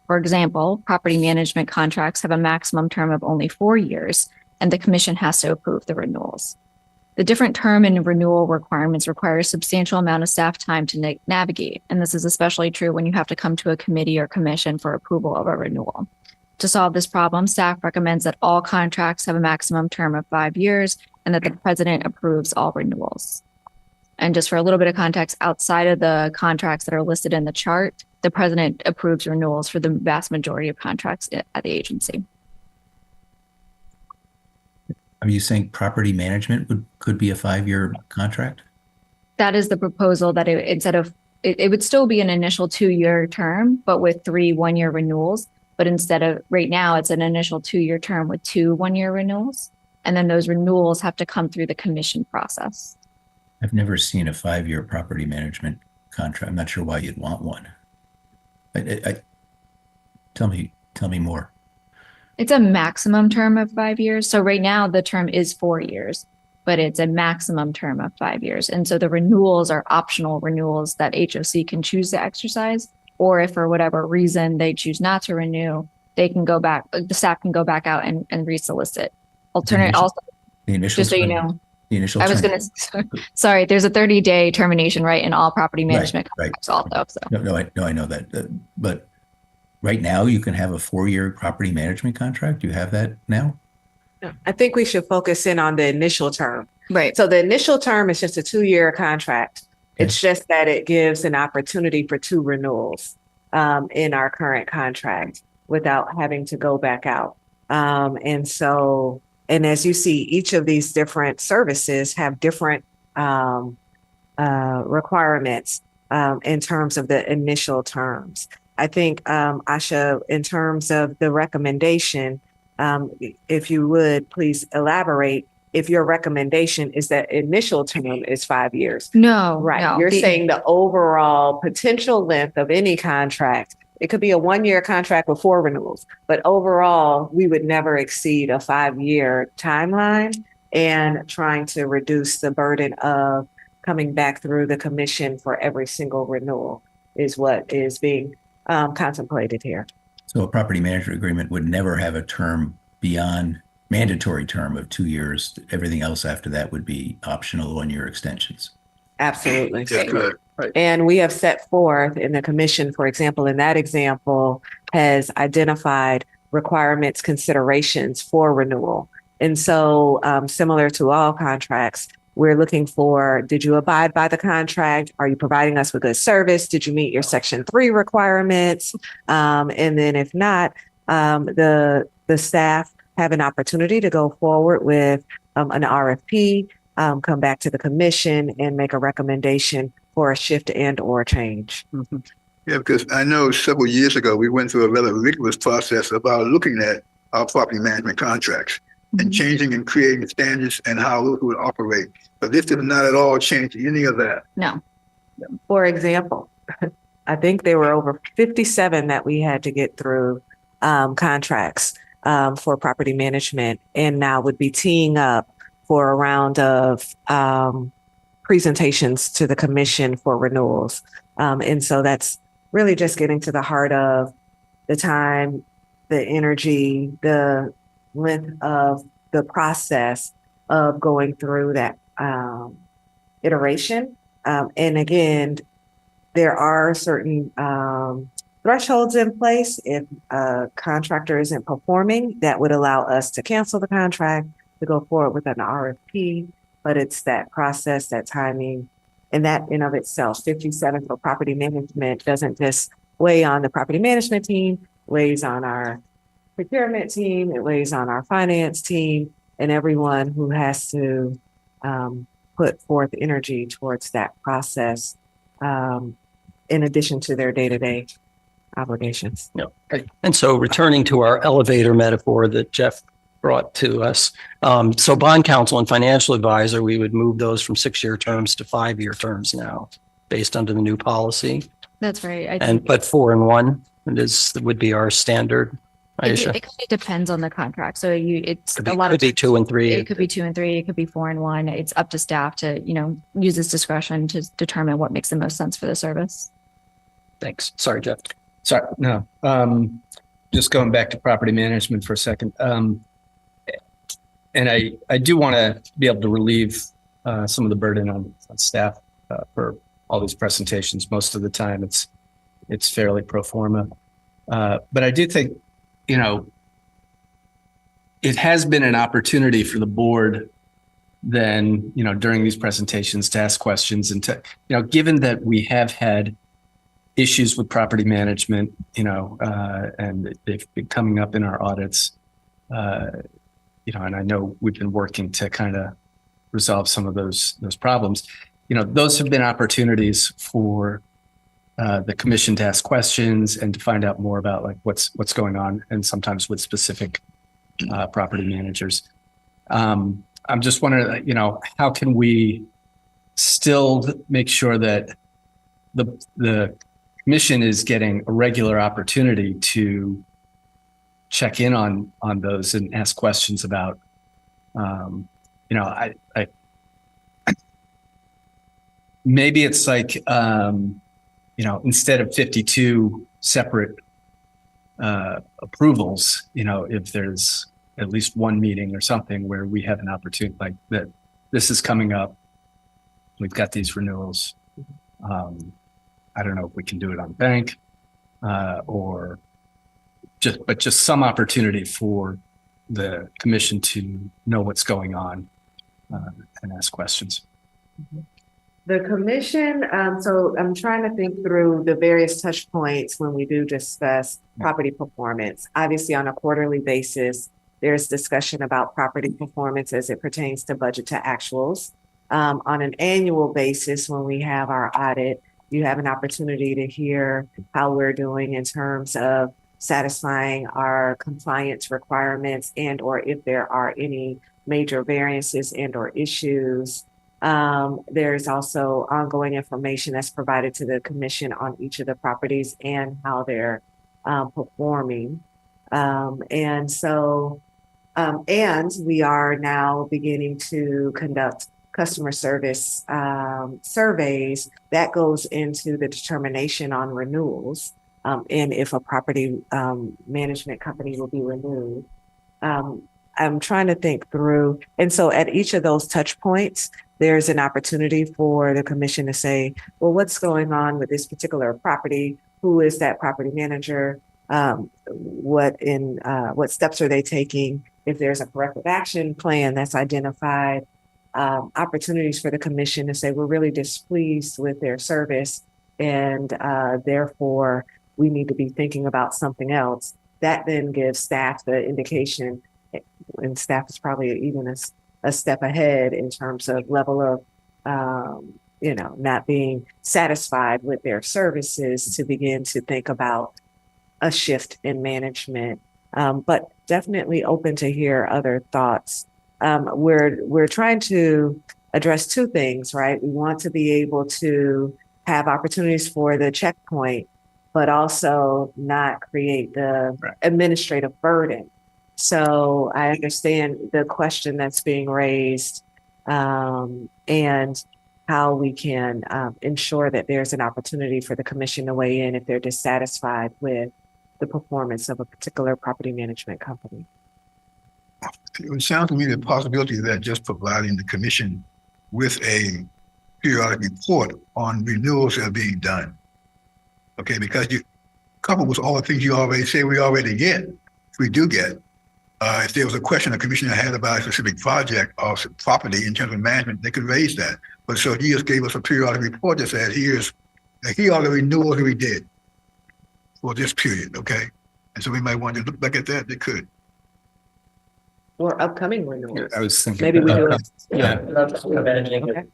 For example, property management contracts have a maximum term of only 4 years, and the commission has to approve the renewals. The different term and renewal requirements require a substantial amount of staff time to navigate, and this is especially true when you have to come to a committee or commission for approval of a renewal. To solve this problem, staff recommends that all contracts have a maximum term of 5 years and that the president approves all renewals. And just for a little bit of context, outside of the contracts that are listed in the chart, the president approves renewals for the vast majority of contracts at the agency. Are you saying property management could be a 5-year contract? That is the proposal, that it would still be an initial 2-year term, but with 3 one-year renewals. But instead of right now, it's an initial 2-year term with 2 one-year renewals. And then those renewals have to come through the commission process. I've never seen a 5-year property management contract. I'm not sure why you'd want one. Tell me more. It's a maximum term of 5 years. So right now the term is 4 years, but it's a maximum term of 5 years. And so the renewals are optional renewals that HOC can choose to exercise. Or if for whatever reason they choose not to renew, they can go back, the staff can go back out and resolicit. Just so you know, the initial I was term. going to, sorry, there's a 30-day termination right in all property management contracts also. So. No, I know that. But right now you can have a 4-year property management contract. Do you have that now? No, I think we should focus in on the initial term. Right. So the initial term is just a 2-year contract. Okay. It's just that it gives an opportunity for 2 renewals in our current contract without having to go back out. And as you see, each of these different services have different requirements in terms of the initial terms. I think, Asha, in terms of the recommendation, if you would please elaborate. If your recommendation is that initial term is 5 years. No, right. No, You're saying the overall potential length of any contract, it could be a 1-year contract with 4 renewals, but overall, we would never exceed a 5-year timeline, and trying to reduce the burden of coming back through the commission for every single renewal is what is being contemplated here. So a property management agreement would never have a term beyond mandatory term of 2 years. Everything else after that would be optional 1-year extensions. Absolutely. That's correct. And we have set forth in the commission, for example, in that example, has identified requirements, considerations for renewal. And so similar to all contracts, we're looking for, did you abide by the contract? Are you providing us with good service? Did you meet your Section 3 requirements? And then if not, the staff have an opportunity to go forward with an RFP, come back to the commission and make a recommendation for a shift and or change. Mm-hmm. Yeah, because I know several years ago, we went through a rather rigorous process about looking at our property management contracts and changing and creating standards and how those would operate. But this did not at all change any of that. No. For example, I think there were over 57 that we had to get through contracts for property management, and now would be teeing up for a round of presentations to the commission for renewals. And so that's really just getting to the heart of the time, the energy, the length of the process of going through that iteration. And again, there are certain thresholds in place. If a contractor isn't performing, that would allow us to cancel the contract, to go forward with an RFP. But it's that process, that timing, and that in of itself, 57 for property management doesn't just weigh on the property management team, weighs on our procurement team, it weighs on our finance team, and everyone who has to put forth energy towards that process, in addition to their day-to-day obligations. Yeah. And so returning to our elevator metaphor that Jeff brought to us. So bond counsel and financial advisor, we would move those from 6-year terms to 5-year terms now, based under the new policy. That's right. But 4 and 1 would be our standard. Aisha? It kind of depends on the contract. So it's Could a lot be, of could be 2 and 3. It could be 2 and 3. It could be 4 and 1. It's up to staff to, use this discretion to determine what makes the most sense for the service. Thanks. Sorry, Jeff. Sorry, no. Just going back to property management for a second. And I do want to be able to relieve some of the burden on staff for all these presentations. Most of the time it's fairly pro forma. But I do think, it has been an opportunity for the board then, during these presentations to ask questions and to, given that we have had issues with property management, and they've been coming up in our audits, and I know we've been working to kind of resolve some of those problems. Those have been opportunities for the commission to ask questions and to find out more about like what's going on, and sometimes with specific property managers. I'm just wondering, how can we still make sure that the commission is getting a regular opportunity to check in on those and ask questions about, maybe it's like, instead of 52 separate approvals, if there's at least one meeting or something where we have an opportunity like that, this is coming up, we've got these renewals. I don't know if we can do it on bank or just some opportunity for the commission to know what's going on and ask questions. The commission, so I'm trying to think through the various touch points when we do discuss property performance. Obviously, on a quarterly basis, there's discussion about property performance as it pertains to budget to actuals. On an annual basis, when we have our audit, you have an opportunity to hear how we're doing in terms of satisfying our compliance requirements and or if there are any major variances and or issues. There's also ongoing information that's provided to the commission on each of the properties and how they're performing. And we are now beginning to conduct customer service surveys that goes into the determination on renewals. and if a property management company will be renewed. I'm trying to think through, and so at each of those touch points, there's an opportunity for the commission to say, well, what's going on with this particular property? Who is that property manager? What steps are they taking? If there's a corrective action plan that's identified, opportunities for the commission to say, we're really displeased with their service, and therefore we need to be thinking about something else. That then gives staff the indication, and staff is probably even a step ahead in terms of level of, not being satisfied with their services, to begin to think about a shift in management. But definitely open to hear other thoughts. We're trying to address two things, right? We want to be able to have opportunities for the checkpoint, but also not create the administrative burden. So I understand the question that's being raised, and how we can ensure that there's an opportunity for the commission to weigh in if they're dissatisfied with the performance of a particular property management company. It sounds to me the possibility that just providing the commission with a periodic report on renewals that are being done. Okay, because you coupled with all the things you already say we already get, we do get. If there was a question a commissioner had about a specific project or property in terms of management, they could raise that. But so he just gave us a periodic report that said, here are the renewals we did for this period, okay? And so we might want to look back at that. They could. Or upcoming renewals. I was thinking. Maybe we do it. Yeah. Okay.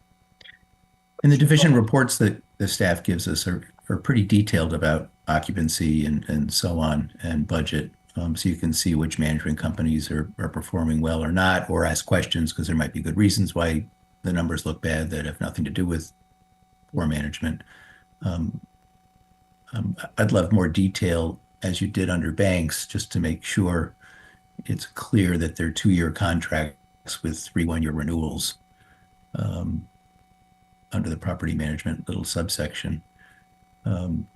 And the division reports that the staff gives us are pretty detailed about occupancy and so on, and budget. So you can see which management companies are performing well or not, or ask questions, because there might be good reasons why the numbers look bad that have nothing to do with poor management. I'd love more detail, as you did under banks, just to make sure it's clear that they're 2-year contracts with 3 1-year renewals under the property management little subsection. I don't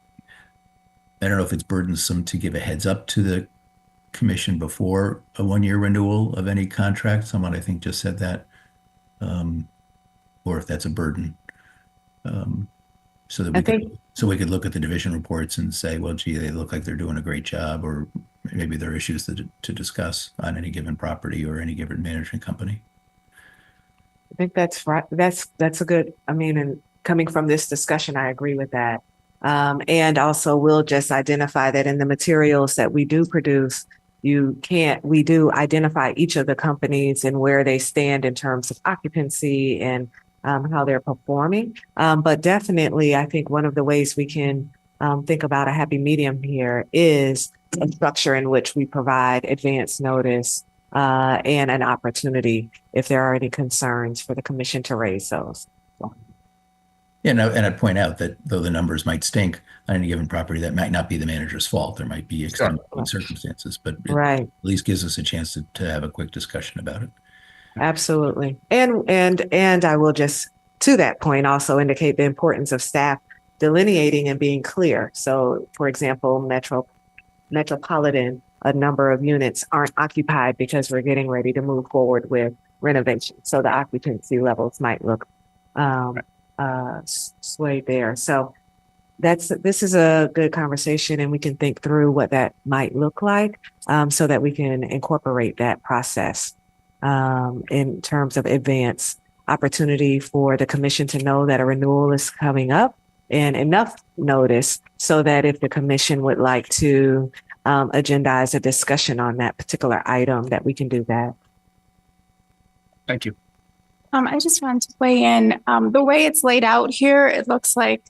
know if it's burdensome to give a heads up to the commission before a 1-year renewal of any contract. Someone, I think, just said that, or if that's a burden. So that we could look at the division reports and say, well, gee, they look like they're doing a great job, or maybe there are issues to discuss on any given property or any given management company. I think that's right. That's a good, and coming from this discussion, I agree with that. And also we'll just identify that in the materials that we do produce, we do identify each of the companies and where they stand in terms of occupancy and how they're performing. But definitely, I think one of the ways we can think about a happy medium here is a structure in which we provide advance notice and an opportunity if there are any concerns for the commission to raise those. Yeah, no, and I'd point out that though the numbers might stink on any given property, that might not be the manager's fault. There might be extenuating circumstances, but it at least gives us a chance to have a quick discussion about it. Absolutely. And I will just, to that point, also indicate the importance of staff delineating and being clear. So, for example, Metropolitan, a number of units aren't occupied because we're getting ready to move forward with renovation. So the occupancy levels might look swayed there. So this is a good conversation, and we can think through what that might look like, so that we can incorporate that process in terms of advance opportunity for the commission to know that a renewal is coming up, and enough notice so that if the commission would like to agendize a discussion on that particular item, that we can do that. Thank you. I just wanted to weigh in. The way it's laid out here, it looks like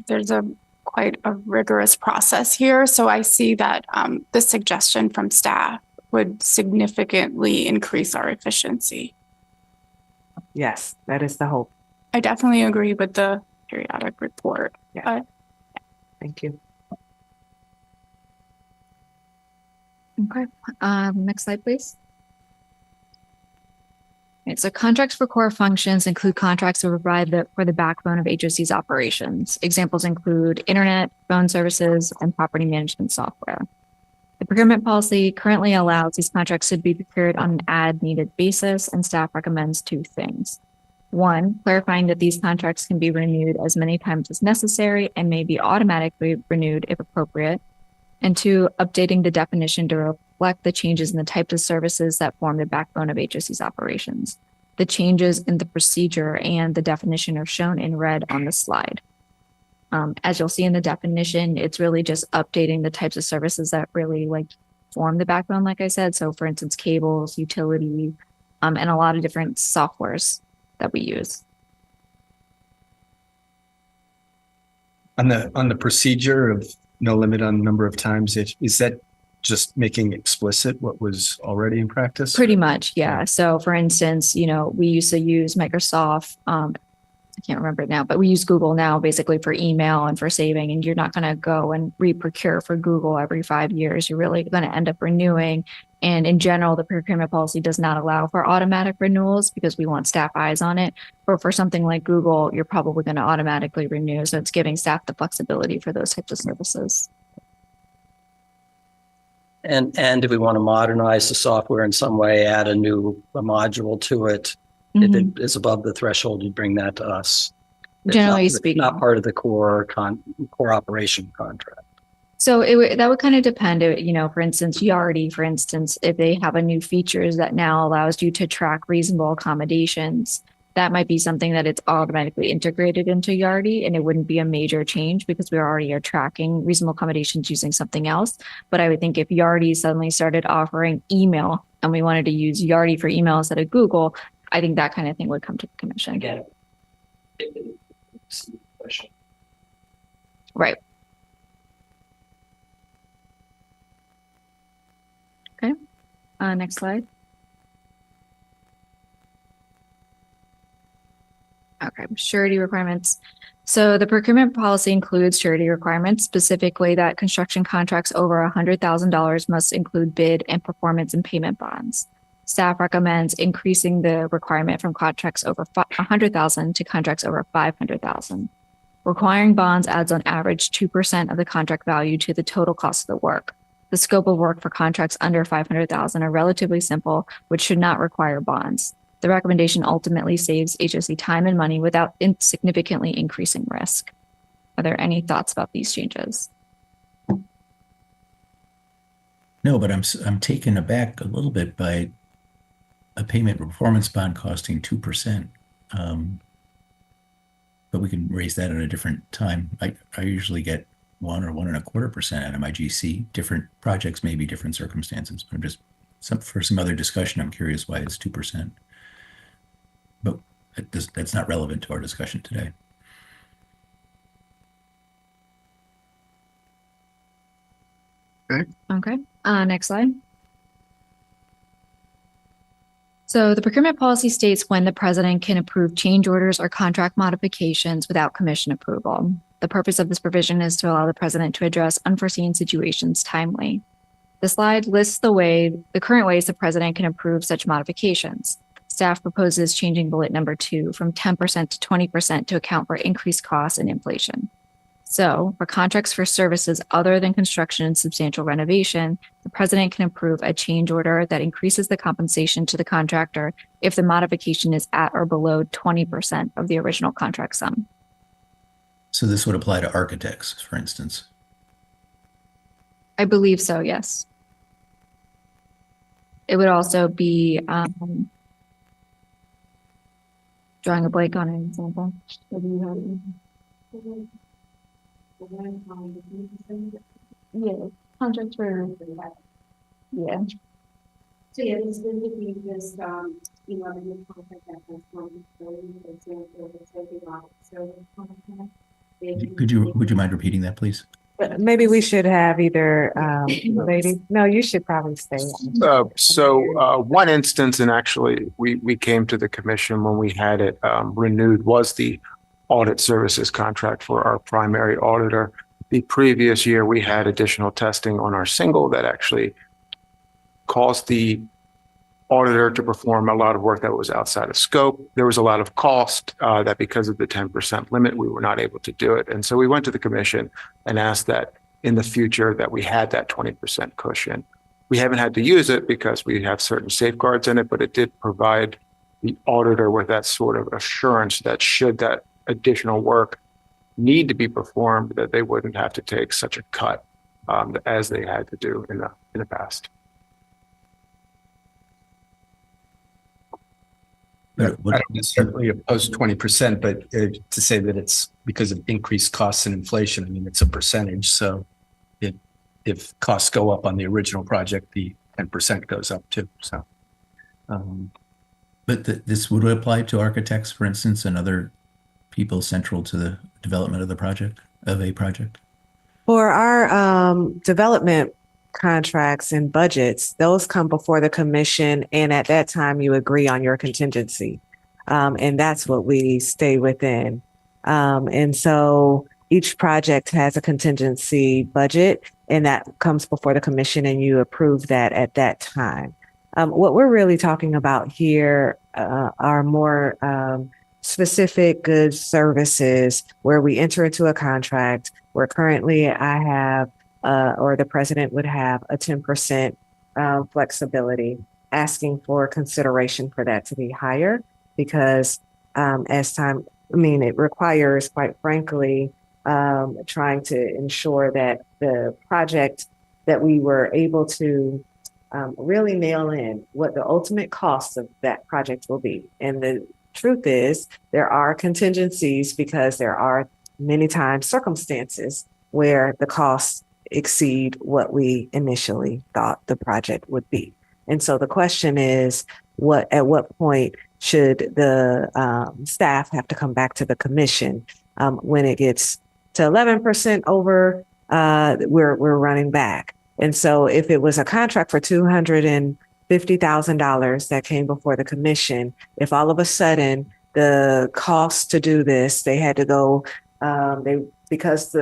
there's quite a rigorous process here. So I see that the suggestion from staff would significantly increase our efficiency. Yes, that is the hope. I definitely agree with the periodic report. Yeah. Thank you. Okay. Next slide, please. Right, so contracts for core functions include contracts that provide for the backbone of HOC's operations. Examples include internet, phone services, and property management software. The procurement policy currently allows these contracts to be procured on an as-needed basis, and staff recommends two things. One, clarifying that these contracts can be renewed as many times as necessary and may be automatically renewed if appropriate. And two, updating the definition to reflect the changes in the types of services that form the backbone of HOC's operations. The changes in the procedure and the definition are shown in red on the slide. As you'll see in the definition, it's really just updating the types of services that really form the backbone, like I said. So for instance, cables, utility, and a lot of different softwares that we use. On the procedure of no limit on number of times, is that just making explicit what was already in practice? Pretty much, yeah. So for instance, we used to use Microsoft, I can't remember it now, but we use Google now basically for email and for saving, and you're not going to go and re-procure for Google every 5 years. You're really going to end up renewing. And in general, the procurement policy does not allow for automatic renewals because we want staff eyes on it. But for something like Google, you're probably going to automatically renew. So it's giving staff the flexibility for those types of services. And if we want to modernize the software in some way, add a module to it, if it is above the threshold, you bring that to us. Generally speaking, not part of the core operation contract. So that would kind of depend, for instance, Yardi, for instance, if they have a new features that now allows you to track reasonable accommodations, that might be something that it's automatically integrated into Yardi, and it wouldn't be a major change because we already are tracking reasonable accommodations using something else. But I would think if Yardi suddenly started offering email and we wanted to use Yardi for email instead of Google, I think that kind of thing would come to the commission. Again. Right. Okay. Next slide. Okay, surety requirements. So the procurement policy includes surety requirements, specifically that construction contracts over $100,000 must include bid and performance and payment bonds. Staff recommends increasing the requirement from contracts over $100,000 to contracts over $500,000. Requiring bonds adds on average 2% of the contract value to the total cost of the work. The scope of work for contracts under $500,000 are relatively simple, which should not require bonds. The recommendation ultimately saves HOC time and money without significantly increasing risk. Are there any thoughts about these changes? No, but I'm taken aback a little bit by a payment performance bond costing 2%. But we can raise that at a different time. I usually get 1 or 1.25% out of my GC. Different projects may be different circumstances, but I'm just for some other discussion, I'm curious why it's 2%. But that's not relevant to our discussion today. Okay. Next slide. So the procurement policy states when the president can approve change orders or contract modifications without commission approval. The purpose of this provision is to allow the president to address unforeseen situations timely. The slide lists the current ways the president can approve such modifications. Staff proposes changing bullet number 2 from 10% to 20% to account for increased costs and inflation. So for contracts for services other than construction and substantial renovation, the president can approve a change order that increases the compensation to the contractor if the modification is at or below 20% of the original contract sum. So this would apply to architects, for instance. I believe so, yes. It would also be drawing a blank on an example. Yeah, contract for, yeah. So yeah, this would be just, the contract that has one, for example, the taking off service contract. Would you mind repeating that, please? Maybe we should have either, lady, no, you should probably stay. One instance, and actually we came to the commission when we had it renewed, was the audit services contract for our primary auditor. The previous year, we had additional testing on our single that actually caused the auditor to perform a lot of work that was outside of scope. There was a lot of cost that because of the 10% limit, we were not able to do it. And so we went to the commission and asked that in the future that we had that 20% cushion. We haven't had to use it because we have certain safeguards in it, but it did provide the auditor with that sort of assurance that should that additional work need to be performed, that they wouldn't have to take such a cut as they had to do in the past. I don't necessarily oppose 20%, but to say that it's because of increased costs and inflation, I mean, it's a percentage. So if costs go up on the original project, the 10% goes up too. So, But this would apply to architects, for instance, and other people central to the development of the project, of a project? For our development contracts and budgets, those come before the commission, and at that time you agree on your contingency. And that's what we stay within. And so each project has a contingency budget, and that comes before the commission and you approve that at that time. What we're really talking about here are more specific goods, services, where we enter into a contract where currently I have, or the president would have, a 10% flexibility, asking for consideration for that to be higher because as time, I mean, it requires, quite frankly, trying to ensure that the project that we were able to really nail in what the ultimate cost of that project will be. And the truth is there are contingencies because there are many times circumstances where the costs exceed what we initially thought the project would be. And so the question is, at what point should the staff have to come back to the commission when it gets to 11% over, we're running back. And so if it was a contract for $250,000 that came before the commission, if all of a sudden the cost to do this, they had to go, because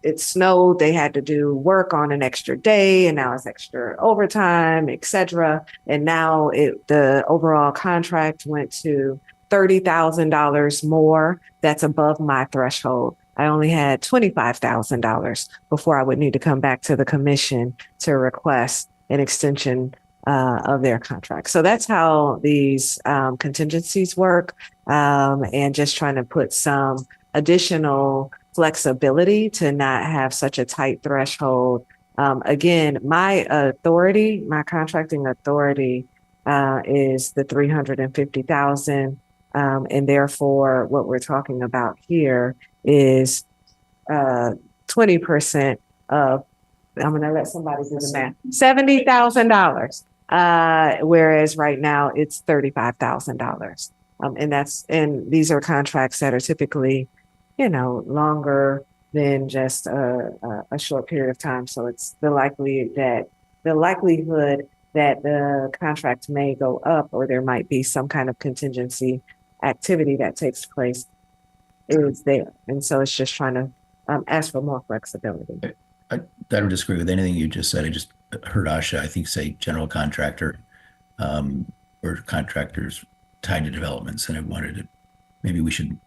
it snowed, they had to do work on an extra day, and now it's extra overtime, et cetera. And now the overall contract went to $30,000 more. That's above my threshold. I only had $25,000 before I would need to come back to the commission to request an extension of their contract. So that's how these contingencies work, and just trying to put some additional flexibility to not have such a tight threshold. Again, my contracting authority is the $350,000, and therefore what we're talking about here is 20% of, I'm going to let somebody do the math, $70,000, whereas right now it's $35,000. And these are contracts that are typically, longer than just a short period of time. So it's the likelihood that the contract may go up, or there might be some kind of contingency activity that takes place is there. And so it's just trying to ask for more flexibility. I don't disagree with anything you just said. I just heard Asha, I think, say general contractor or contractors tied to developments. And I wanted to, maybe we should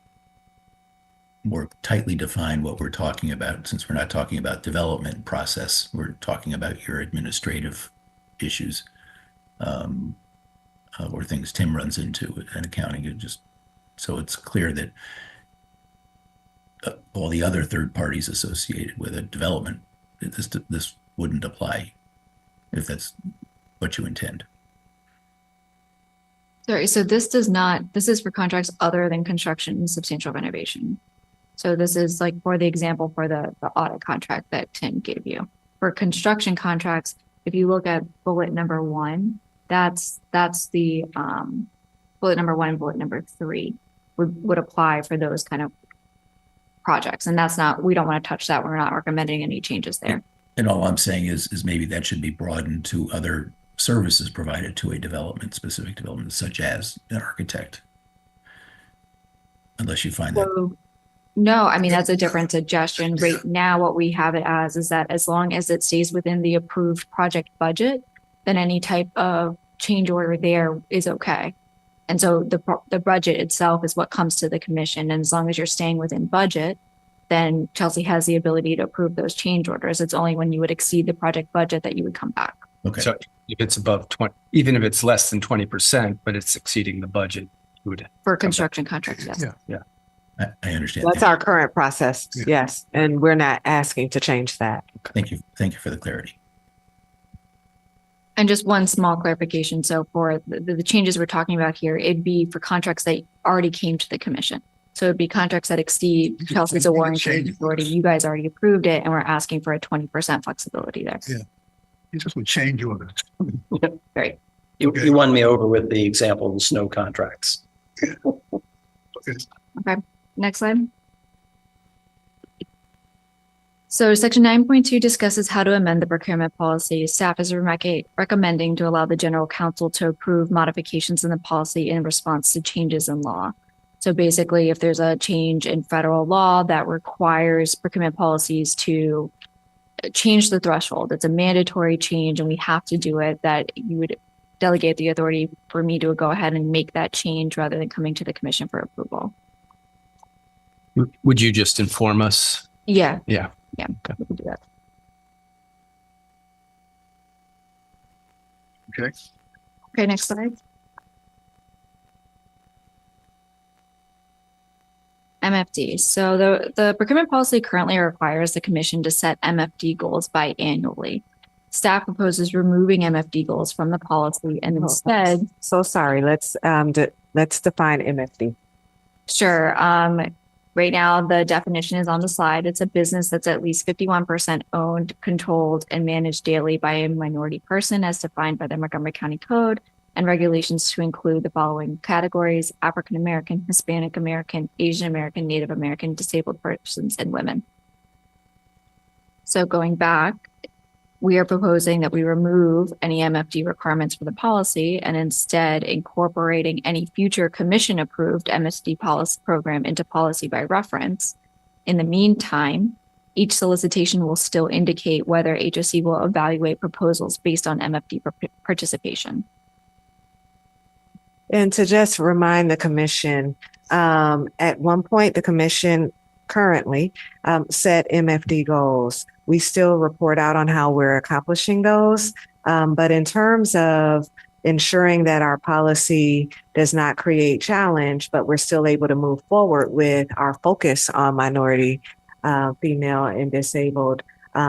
more tightly define what we're talking about, since we're not talking about development process. We're talking about your administrative issues or things Tim runs into in accounting. So it's clear that all the other third parties associated with a development, this wouldn't apply if that's what you intend. Sorry, so this is for contracts other than construction and substantial renovation. So this is like for the example for the audit contract that Tim gave you. For construction contracts, if you look at bullet number 1, that's the bullet number 1 and bullet number 3 would apply for those kind of projects. And we don't want to touch that. We're not recommending any changes there. And all I'm saying is maybe that should be broadened to other services provided to a specific development, such as an architect. Unless you find that. No, I mean, that's a different suggestion. Right now, what we have it as is that as long as it stays within the approved project budget, then any type of change order there is okay. And so the budget itself is what comes to the commission. And as long as you're staying within budget, then Chelsea has the ability to approve those change orders. It's only when you would exceed the project budget that you would come back. Okay. So if it's above 20, even if it's less than 20%, but it's exceeding the budget, you would. For construction contracts, yes. Yeah. I understand. That's our current process. Yeah. Yes. And we're not asking to change that. Thank you. Thank you for the clarity. And just one small clarification. So for the changes we're talking about here, it'd be for contracts that already came to the commission. So it'd be contracts that exceed Chelsea's awarding authority. You guys already approved it, and we're asking for a 20% flexibility there. Yeah. You just would change orders. Great. You won me over with the example of the snow contracts. Okay. Next slide. So section 9.2 discusses how to amend the procurement policy. Staff is recommending to allow the general counsel to approve modifications in the policy in response to changes in law. So basically, if there's a change in federal law that requires procurement policies to change the threshold, it's a mandatory change and we have to do it, that you would delegate the authority for me to go ahead and make that change rather than coming to the commission for approval. Would you just inform us? Yeah. Yeah. Yeah, we can do that. Okay. Okay, next slide. MFD. So the procurement policy currently requires the commission to set MFD goals biannually. Staff proposes removing MFD goals from the policy and instead. So sorry. Let's define MFD. Sure. Right now, the definition is on the slide. It's a business that's at least 51% owned, controlled, and managed daily by a minority person as defined by the Montgomery County Code and regulations to include the following categories: African American, Hispanic American, Asian American, Native American, disabled persons, and women. So going back, we are proposing that we remove any MFD requirements for the policy and instead incorporating any future commission approved MSD policy program into policy by reference. In the meantime, each solicitation will still indicate whether HOC will evaluate proposals based on MFD participation. And to just remind the commission, at one point, the commission currently set MFD goals. We still report out on how we're accomplishing those. But in terms of ensuring that our policy does not create challenge, but we're still able to move forward with our focus on minority, female, and disabled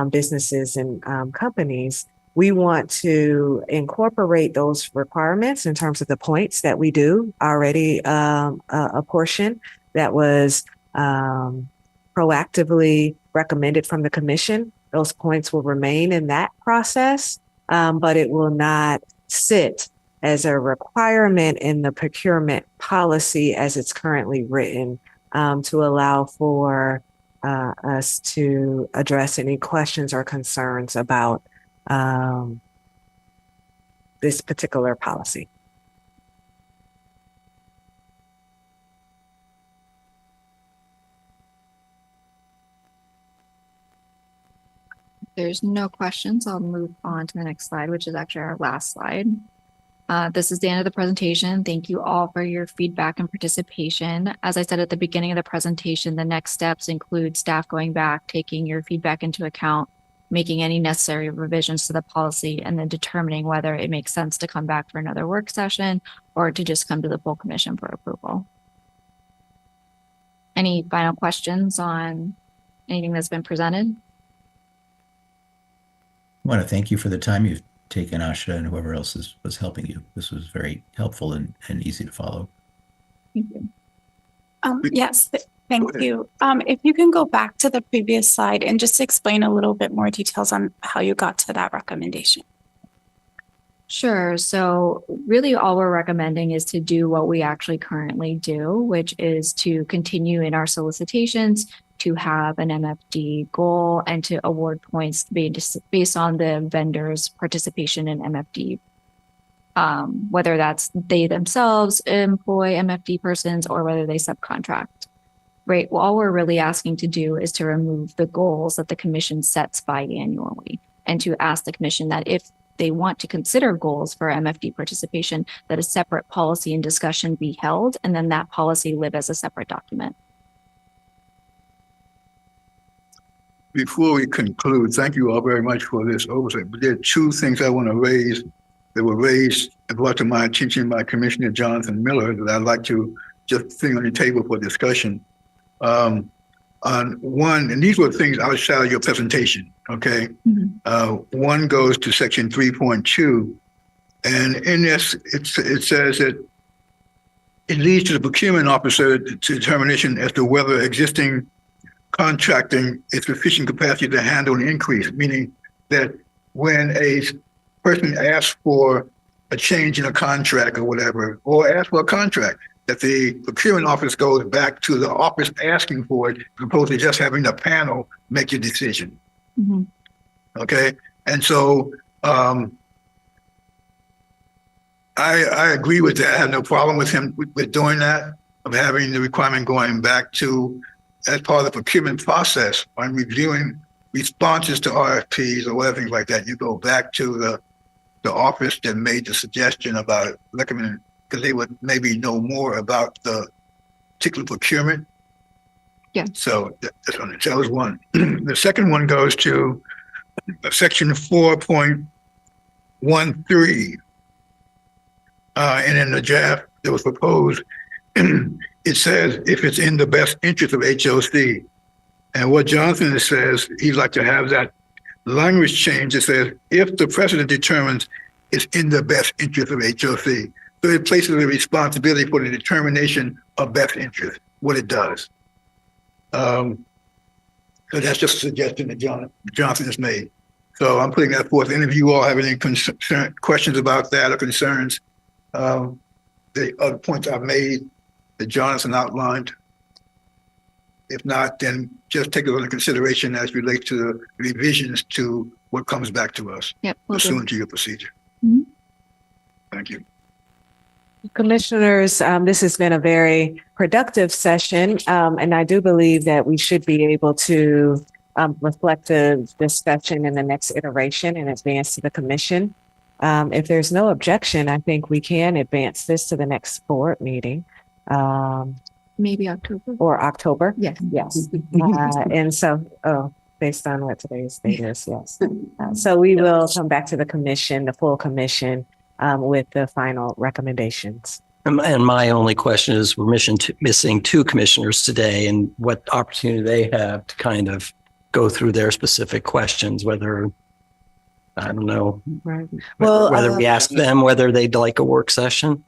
businesses and companies, we want to incorporate those requirements in terms of the points that we do already a portion that was proactively recommended from the commission. Those points will remain in that process, but it will not sit as a requirement in the procurement policy as it's currently written, to allow for us to address any questions or concerns about this particular policy. There's no questions. I'll move on to the next slide, which is actually our last slide. This is the end of the presentation. Thank you all for your feedback and participation. As I said at the beginning of the presentation, the next steps include staff going back, taking your feedback into account, making any necessary revisions to the policy, and then determining whether it makes sense to come back for another work session or to just come to the full commission for approval. Any final questions on anything that's been presented? I want to thank you for the time you've taken, Asha, and whoever else was helping you. This was very helpful and easy to follow. Thank you. Yes, thank you. If you can go back to the previous slide and just explain a little bit more details on how you got to that recommendation. Sure. So really all we're recommending is to do what we actually currently do, which is to continue in our solicitations, to have an MFD goal, and to award points based on the vendor's participation in MFD, whether that's they themselves employ MFD persons or whether they subcontract. Right. Well, all we're really asking to do is to remove the goals that the commission sets biannually and to ask the commission that if they want to consider goals for MFD participation, that a separate policy and discussion be held, and then that policy live as a separate document. Before we conclude, thank you all very much for this oversight. But there are two things I want to raise that were raised and brought to my attention by Commissioner Jonathan Miller that I'd like to just bring on the table for discussion. On one, and these were things outside of your presentation, okay? One goes to section 3.2, and in this, it says that it leads to the procurement officer to determination as to whether existing contracting is sufficient capacity to handle an increase, meaning that when a person asks for a change in a contract or whatever, or asks for a contract, that the procurement office goes back to the office asking for it, as opposed to just having the panel make your decision. Okay, and so I agree with that. I have no problem with him with doing that, of having the requirement going back to, as part of the procurement process, when reviewing responses to RFPs or whatever, things like that, you go back to the office that made the suggestion about it, recommending, because they would maybe know more about the particular procurement. Yeah. So that's one. That was one. The second one goes to section 4.13. And in the draft that was proposed, it says if it's in the best interest of HOC. And what Jonathan says, he'd like to have that language change. It says if the president determines it's in the best interest of HOC. So it places the responsibility for the determination of best interest, what it does. So that's just a suggestion that Jonathan has made. So I'm putting that forth. Any of you all have any questions about that or concerns? The other points I've made that Jonathan outlined. If not, then just take it under consideration as relates to the revisions to what comes back to us. Yep. Pursuant to your procedure. Thank you. Commissioners, this has been a very productive session, and I do believe that we should be able to reflect the discussion in the next iteration and advance to the commission. If there's no objection, I think we can advance this to the next board meeting. Maybe October. Or October. Yes. Yes. And so, based on what today's date is, yes. So we will come back to the commission, the full commission, with the final recommendations. And my only question is, we're missing two commissioners today, and what opportunity they have to kind of go through their specific questions, whether, I don't know, Right. whether we ask them whether they'd like a work session.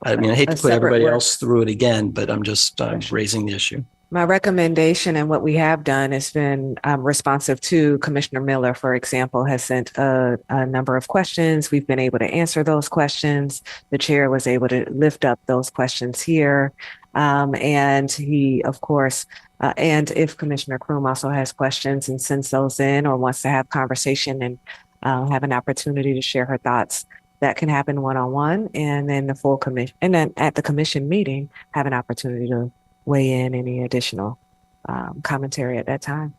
I mean, I hate to put everybody else through it again, but I'm just raising the issue. My recommendation and what we have done has been responsive to Commissioner Miller, for example, has sent a number of questions. We've been able to answer those questions. The chair was able to lift up those questions here. And he, of course, and if Commissioner Kroom also has questions and sends those in or wants to have conversation and have an opportunity to share her thoughts, that can happen one-on-one, and then the full commission, and then at the commission meeting, have an opportunity to weigh in any additional commentary at that time.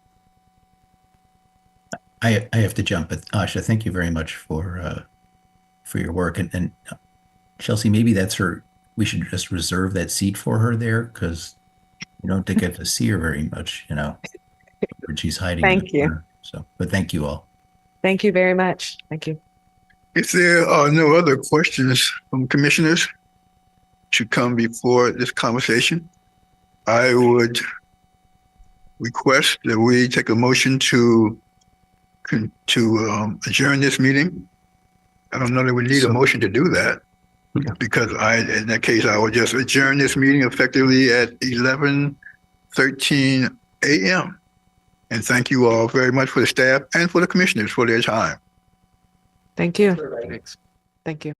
I have to jump, but Asha, thank you very much for your work. And Chelsea, maybe that's her. We should just reserve that seat for her there, because you don't get to see her very much, where she's hiding. Thank you. Corner. So, but thank you all. Thank you very much. Thank you. If there are no other questions from commissioners to come before this conversation, I would request that we take a motion to adjourn this meeting. I don't know that we need a motion to do that, because in that case, I will just adjourn this meeting effectively at 11:13 a.m. And thank you all very much for the staff and for the commissioners for their time. Thank you. Thanks. Thank you.